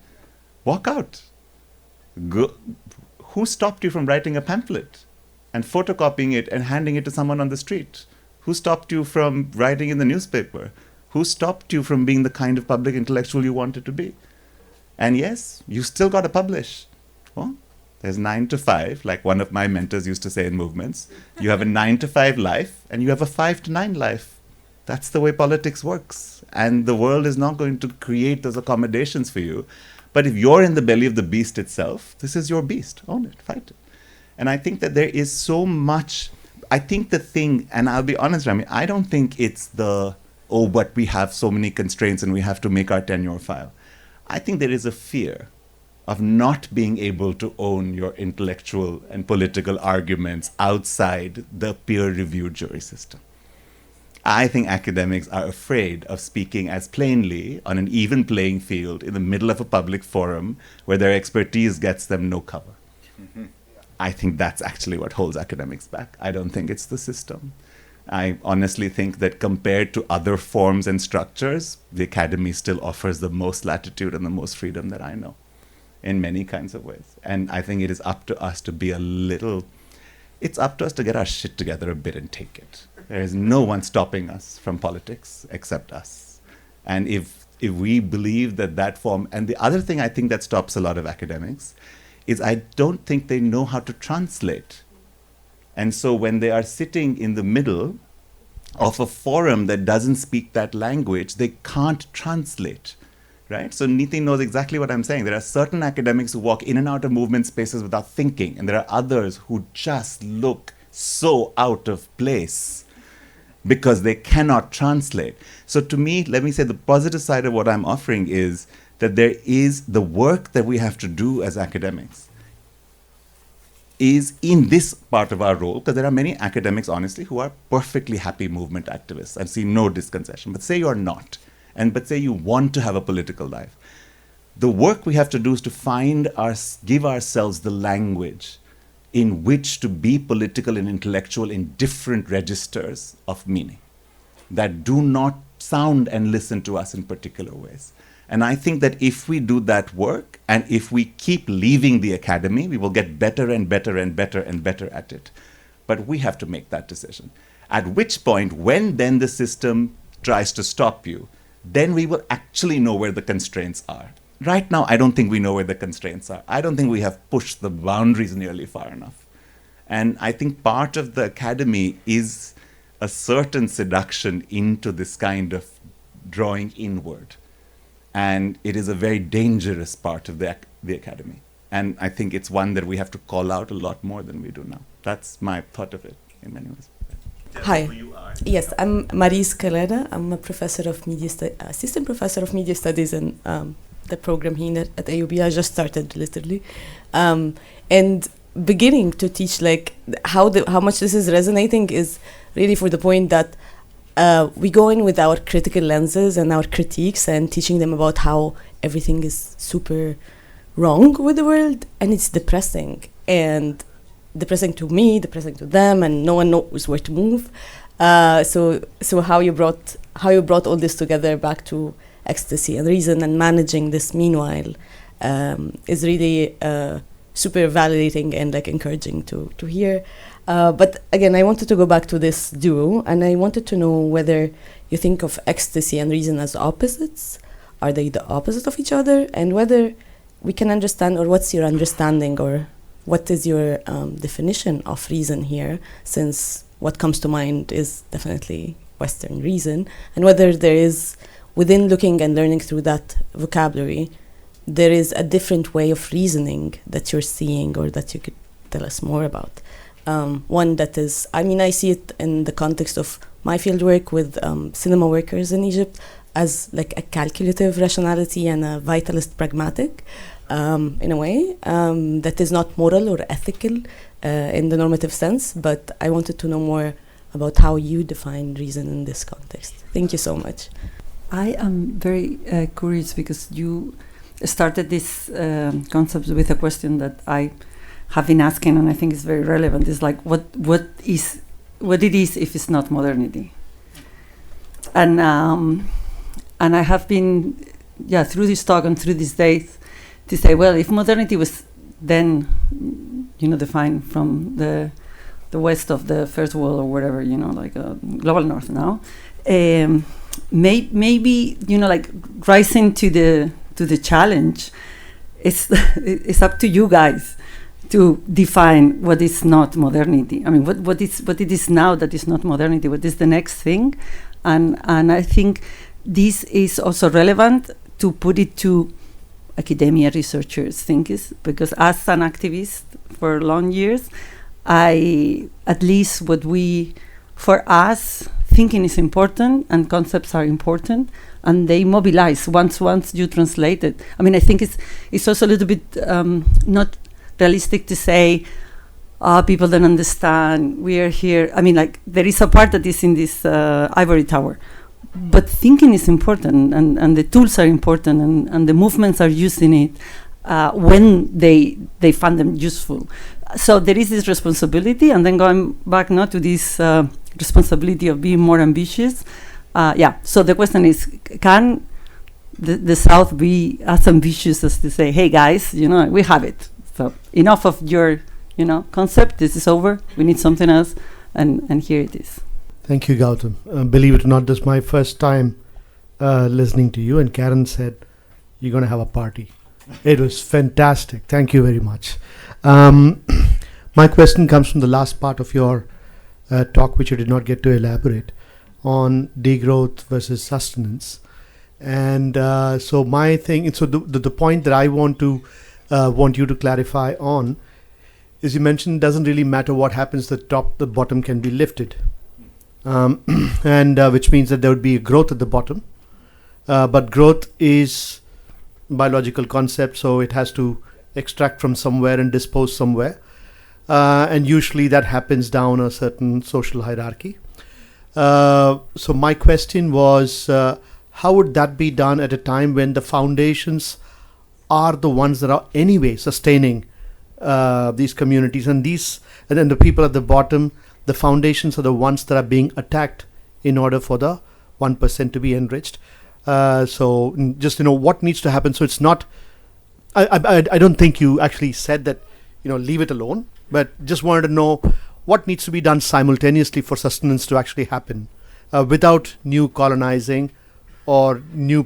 Walk out. Go. Who stopped you from writing a pamphlet? and photocopying it and handing it to someone on the street? Who stopped you from writing in the newspaper? Who stopped you from being the kind of public intellectual you wanted to be? And yes, you still got to publish. Well, there's 9 to 5, like one of my mentors used to say in movements. You have a 9 to 5 life, and you have a 5 to 9 life. That's the way politics works. And the world is not going to create those accommodations for you. But if you're in the belly of the beast itself, this is your beast. Own it, fight it. And I think that there is so much. I think the thing, and I'll be honest, Rami, I don't think it's but we have so many constraints and we have to make our tenure file. I think there is a fear of not being able to own your intellectual and political arguments outside the peer-reviewed jury system. I think academics are afraid of speaking as plainly on an even playing field in the middle of a public forum where their expertise gets them no cover. Mm-hmm. I think that's actually what holds academics back. I don't think it's the system. I honestly think that compared to other forms and structures, the academy still offers the most latitude and the most freedom that I know in many kinds of ways. And I think it is up to us to be it's up to us to get our shit together a bit and take it. There is no one stopping us from politics except us. And if we believe that form, and the other thing I think that stops a lot of academics is I don't think they know how to translate. And so when they are sitting in the middle of a forum that doesn't speak that language, they can't translate, right? So Niti knows exactly what I'm saying. There are certain academics who walk in and out of movement spaces without thinking, and there are others who just look so out of place because they cannot translate. So to me, let me say the positive side of what I'm offering is that there is the work that we have to do as academics is in this part of our role, because there are many academics, honestly, who are perfectly happy movement activists. I see no disconcession. But say you're not, but say you want to have a political life. The work we have to do is to give ourselves the language in which to be political and intellectual in different registers of meaning that do not sound and listen to us in particular ways. And I think that if we do that work, and if we keep leaving the academy, we will get better and better and better and better at it. But we have to make that decision. At which point, when then the system tries to stop you, then we will actually know where the constraints are. Right now, I don't think we know where the constraints are. I don't think we have pushed the boundaries nearly far enough. And I think part of the academy is a certain seduction into this kind of drawing inward. And it is a very dangerous part of the academy. And I think it's one that we have to call out a lot more than we do now. That's my thought of it in many ways. Hi. Yes, I'm Maris Carrera. I'm a professor of assistant professor of media studies in the program here at AUB. I just started literally, and beginning to teach like how much this is resonating is really for the point that we go in with our critical lenses and our critiques and teaching them about how everything is super wrong with the world, and it's depressing to me, depressing to them, and no one knows where to move. So how you brought all this together back to ecstasy and reason and managing this meanwhile is really super validating and like encouraging to hear. But again, I wanted to go back to this duo, and I wanted to know whether you think of ecstasy and reason as opposites. Are they the opposite of each other? And whether we can understand, or what's your understanding, or what is your definition of reason here, since what comes to mind is definitely Western reason, and whether there is, within looking and learning through that vocabulary, there is a different way of reasoning that you're seeing, or that you could tell us more about. One that is, I see it in the context of my fieldwork with cinema workers in Egypt as like a calculative rationality and a vitalist pragmatic, in a way, that is not moral or ethical in the normative sense, but I wanted to know more about how you define reason in this context. Thank you so much. I am very curious, because you started this concept with a question that I have been asking, and I think it's very relevant. It's like, what it is if it's not modernity? And I have been, through this talk and through these days, to say, well, if modernity was then, defined from the the West of the First World or whatever, like global North now. Maybe like rising to the challenge. It's up to you guys to define what is not modernity. I mean, what it is now that is not modernity. What is the next thing? And I think this is also relevant to put it to academia, researchers, thinkers, because as an activist for long years, at least for us, thinking is important and concepts are important, and they mobilize once you translate it. I mean, I think it's also a little bit not realistic to say, people don't understand, we are here. I mean, like, there is a part that is in this ivory tower, but thinking is important, and the tools are important, and the movements are using it when they find them useful. So there is this responsibility, and then going back now to this responsibility of being more ambitious. So the question is, can the South be as ambitious as to say, hey guys, we have it. So enough of your, concept. This is over. We need something else, and here it is. Thank you, Gautam. Believe it or not, this is my first time listening to you. And Karen said, you're going to have a party. It was fantastic. Thank you very much. My question comes from the last part of your talk, which you did not get to elaborate on degrowth versus sustenance. And so my thing, so the point that I want you to clarify on is, you mentioned it doesn't really matter what happens, the bottom can be lifted. And which means that there would be a growth at the bottom. But growth is biological concept, so it has to extract from somewhere and dispose somewhere. And usually that happens down a certain social hierarchy. So my question was, how would that be done at a time when the foundations are the ones that are anyway sustaining these communities, and then the people at the bottom, the foundations are the ones that are being attacked in order for the 1% to be enriched. So just, what needs to happen? So it's not, I don't think you actually said that, leave it alone, but just wanted to know what needs to be done simultaneously for sustenance to actually happen without new colonizing or new,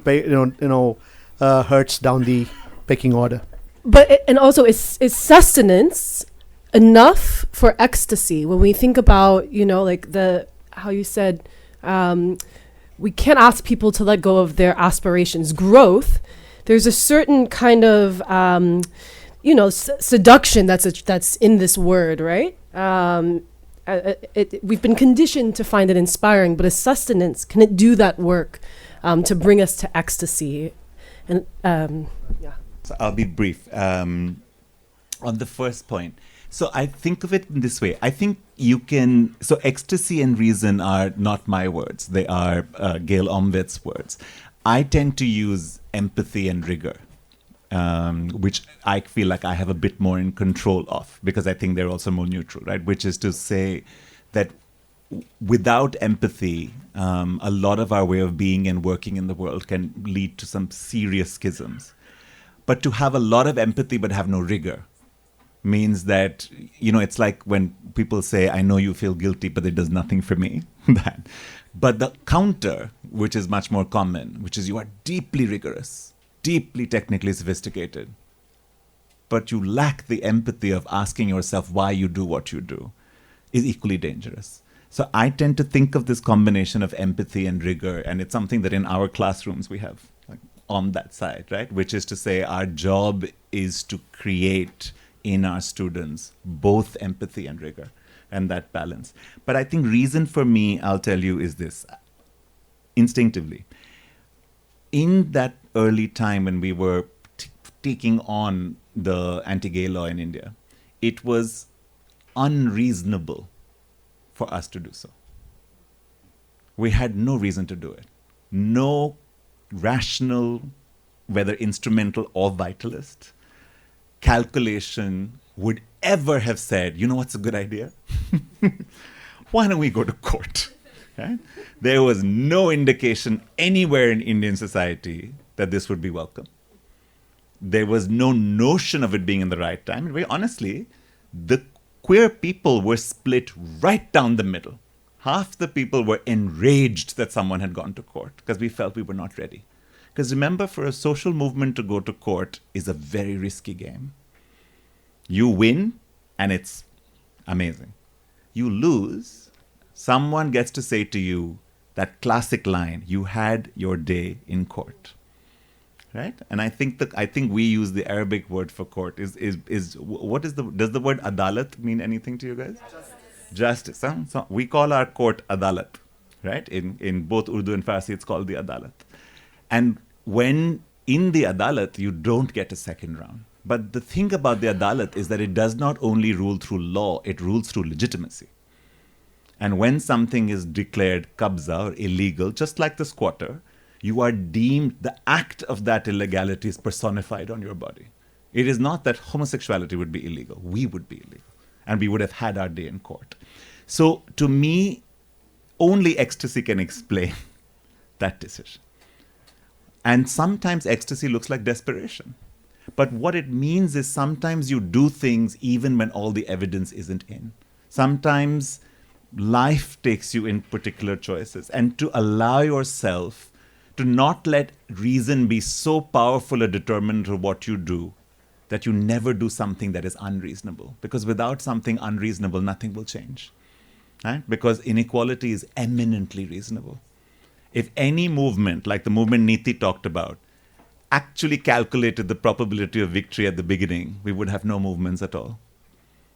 hurts down the pecking order. But and also, is sustenance enough for ecstasy? When we think about, like how you said, we can't ask people to let go of their aspirations. Growth, there's a certain kind of, seduction that's in this word, right? We've been conditioned to find it inspiring, but as sustenance, can it do that work to bring us to ecstasy? And So I'll be brief on the first point. So I think of it in this way. I think so ecstasy and reason are not my words. They are Gail Omved's words. I tend to use empathy and rigor, which I feel like I have a bit more in control of, because I think they're also more neutral, right? Which is to say that without empathy, a lot of our way of being and working in the world can lead to some serious schisms. But to have a lot of empathy but have no rigor means that, it's like when people say, I know you feel guilty, but it does nothing for me. But the counter, which is much more common, which is you are deeply rigorous, deeply technically sophisticated, but you lack the empathy of asking yourself why you do what you do, is equally dangerous. So I tend to think of this combination of empathy and rigor, and it's something that in our classrooms we have on that side, right? Which is to say our job is to create in our students both empathy and rigor and that balance. But I think reason for me, I'll tell you, is this. Instinctively, in that early time when we were taking on the anti-gay law in India, it was unreasonable for us to do so. We had no reason to do it. No rational, whether instrumental or vitalist, calculation would ever have said, what's a good idea? Why don't we go to court? Right? There was no indication anywhere in Indian society that this would be welcome. There was no notion of it being in the right time. And very honestly, the queer people were split right down the middle. Half the people were enraged that someone had gone to court because we felt we were not ready. Because remember, for a social movement to go to court is a very risky game. You win, and it's amazing. You lose, someone gets to say to you that classic line, you had your day in court. Right? And I think we use the Arabic word for court. Does the word adalat mean anything to you guys? Justice. Huh? So we call our court adalat, right? In both Urdu and Farsi, it's called the adalat. And when in the adalat, you don't get a second round. But the thing about the adalat is that it does not only rule through law, it rules through legitimacy. And when something is declared qabza or illegal, just like the squatter, you are deemed, the act of that illegality is personified on your body. It is not that homosexuality would be illegal. We would be illegal. And we would have had our day in court. So to me, only ecstasy can explain that decision. And sometimes ecstasy looks like desperation. But what it means is sometimes you do things even when all the evidence isn't in. Sometimes life takes you in particular choices. And to allow yourself to not let reason be so powerful a determinant of what you do that you never do something that is unreasonable. Because without something unreasonable, nothing will change. Right? Because inequality is eminently reasonable. If any movement, like the movement Niti talked about, actually calculated the probability of victory at the beginning, we would have no movements at all.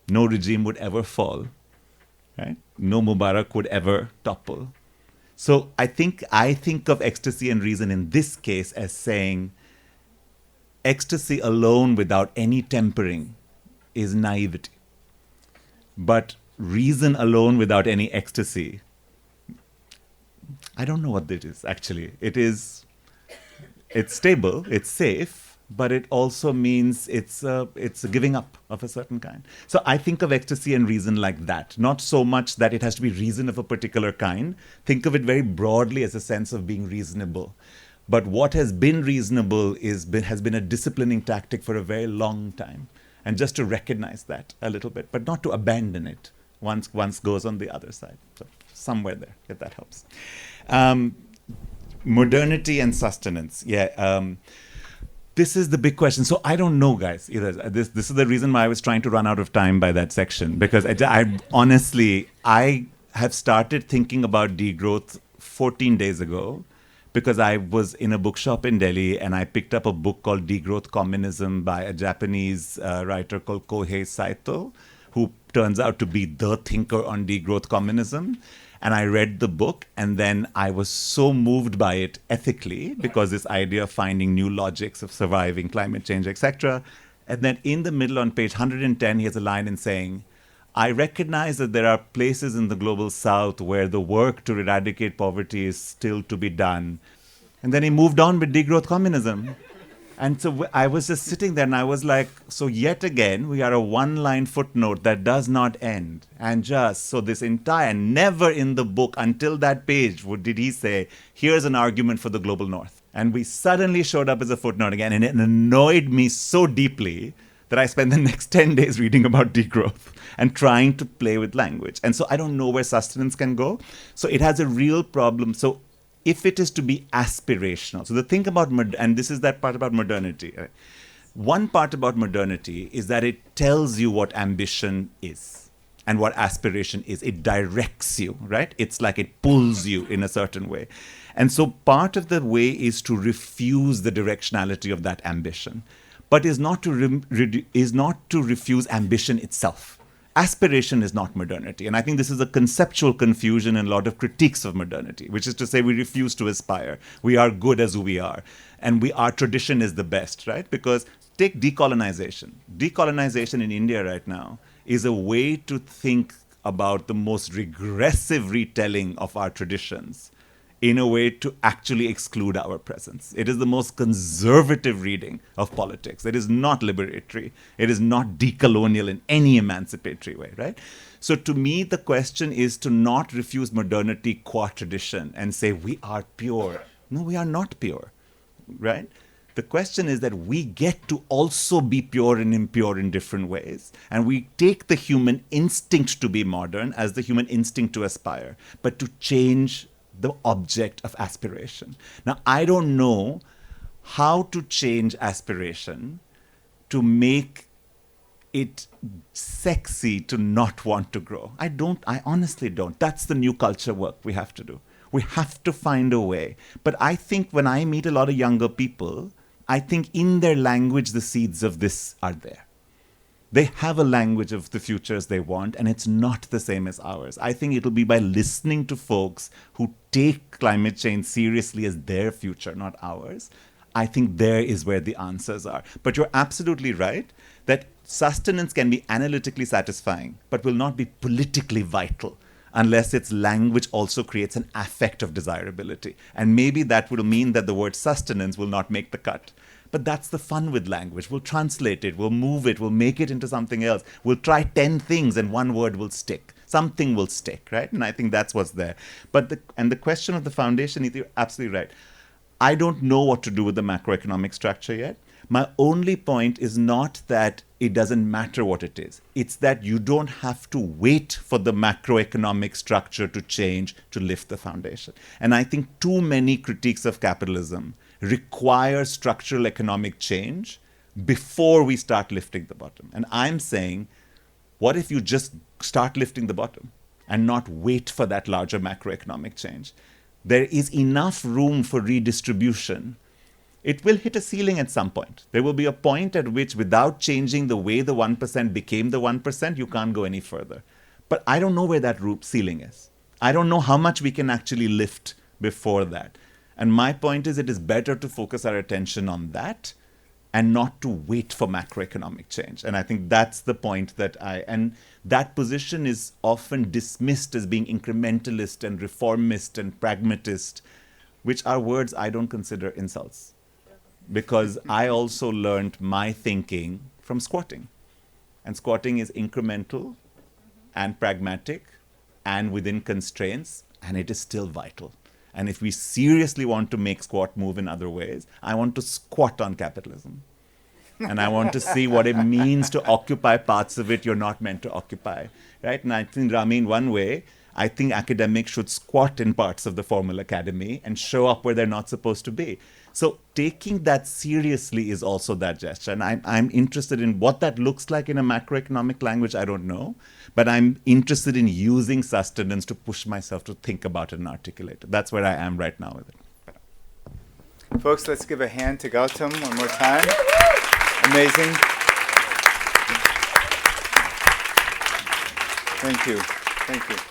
No regime would ever fall. Right? No Mubarak would ever topple. So I think of ecstasy and reason in this case as saying ecstasy alone without any tempering is naivety. But reason alone without any ecstasy, I don't know what it is actually. It's stable, it's safe, but it also means it's a giving up of a certain kind. So I think of ecstasy and reason like that. Not so much that it has to be reason of a particular kind. Think of it very broadly as a sense of being reasonable. But what has been reasonable has been a disciplining tactic for a very long time. And just to recognize that a little bit, but not to abandon it once goes on the other side. So somewhere there, if that helps. Modernity and sustenance. This is the big question. So I don't know, guys. Either. This is the reason why I was trying to run out of time by that section. Because I honestly have started thinking about degrowth 14 days ago. Because I was in a bookshop in Delhi and I picked up a book called Degrowth Communism by a Japanese writer called Kohei Saito, who turns out to be the thinker on degrowth communism. And I read the book, and then I was so moved by it ethically, because this idea of finding new logics of surviving climate change, etc. And then in the middle on page 110, he has a line in saying, I recognize that there are places in the global south where the work to eradicate poverty is still to be done. And then he moved on with degrowth communism. And so I was just sitting there and I was like, so yet again, we are a one-line footnote that does not end. And just so this entire, never in the book until that page did he say, here's an argument for the global north. And we suddenly showed up as a footnote again, and it annoyed me so deeply that I spent the next 10 days reading about degrowth and trying to play with language. And so I don't know where sustenance can go. So it has a real problem. So if it is to be aspirational, so the thing about, and this is that part about modernity. Right? One part about modernity is that it tells you what ambition is and what aspiration is. It directs you, right? It's like it pulls you in a certain way. And so part of the way is to refuse the directionality of that ambition, but is not to refuse ambition itself. Aspiration is not modernity. And I think this is a conceptual confusion in a lot of critiques of modernity, which is to say we refuse to aspire. We are good as who we are. And our tradition is the best, right? Because take decolonization. Decolonization in India right now is a way to think about the most regressive retelling of our traditions in a way to actually exclude our presence. It is the most conservative reading of politics. It is not liberatory. It is not decolonial in any emancipatory way, right? So to me, the question is to not refuse modernity qua tradition and say we are pure. No, we are not pure, right? The question is that we get to also be pure and impure in different ways. And we take the human instinct to be modern as the human instinct to aspire, but to change the object of aspiration. Now, I don't know how to change aspiration to make it sexy to not want to grow. I honestly don't. That's the new culture work we have to do. We have to find a way. But I think when I meet a lot of younger people, I think in their language, the seeds of this are there. They have a language of the futures they want, and it's not the same as ours. I think it'll be by listening to folks who take climate change seriously as their future, not ours. I think there is where the answers are. But you're absolutely right that sustenance can be analytically satisfying, but will not be politically vital unless its language also creates an affect of desirability. And maybe that will mean that the word sustenance will not make the cut. But that's the fun with language. We'll translate it, we'll move it, we'll make it into something else. We'll try 10 things and one word will stick. Something will stick, right? And I think that's what's there. But the question of the foundation, you're absolutely right. I don't know what to do with the macroeconomic structure yet. My only point is not that it doesn't matter what it is. It's that you don't have to wait for the macroeconomic structure to change to lift the foundation. And I think too many critiques of capitalism require structural economic change before we start lifting the bottom. And I'm saying, what if you just start lifting the bottom and not wait for that larger macroeconomic change? There is enough room for redistribution. It will hit a ceiling at some point. There will be a point at which, without changing the way the 1% became the 1%, you can't go any further. But I don't know where that ceiling is. I don't know how much we can actually lift before that. And my point is, it is better to focus our attention on that and not to wait for macroeconomic change. And I think that's the point and that position is often dismissed as being incrementalist and reformist and pragmatist, which are words I don't consider insults. Because I also learned my thinking from squatting. And squatting is incremental and pragmatic and within constraints, and it is still vital. And if we seriously want to make squat move in other ways, I want to squat on capitalism. And I want to see what it means to occupy parts of it you're not meant to occupy. Right? And I think, Rami, in one way, I think academics should squat in parts of the formal academy and show up where they're not supposed to be. So taking that seriously is also that gesture. And I'm interested in what that looks like in a macroeconomic language, I don't know. But I'm interested in using sustenance to push myself to think about it and articulate it. That's where I am right now with it. Folks, let's give a hand to Gautam one more time. Amazing. Thank you. Thank you.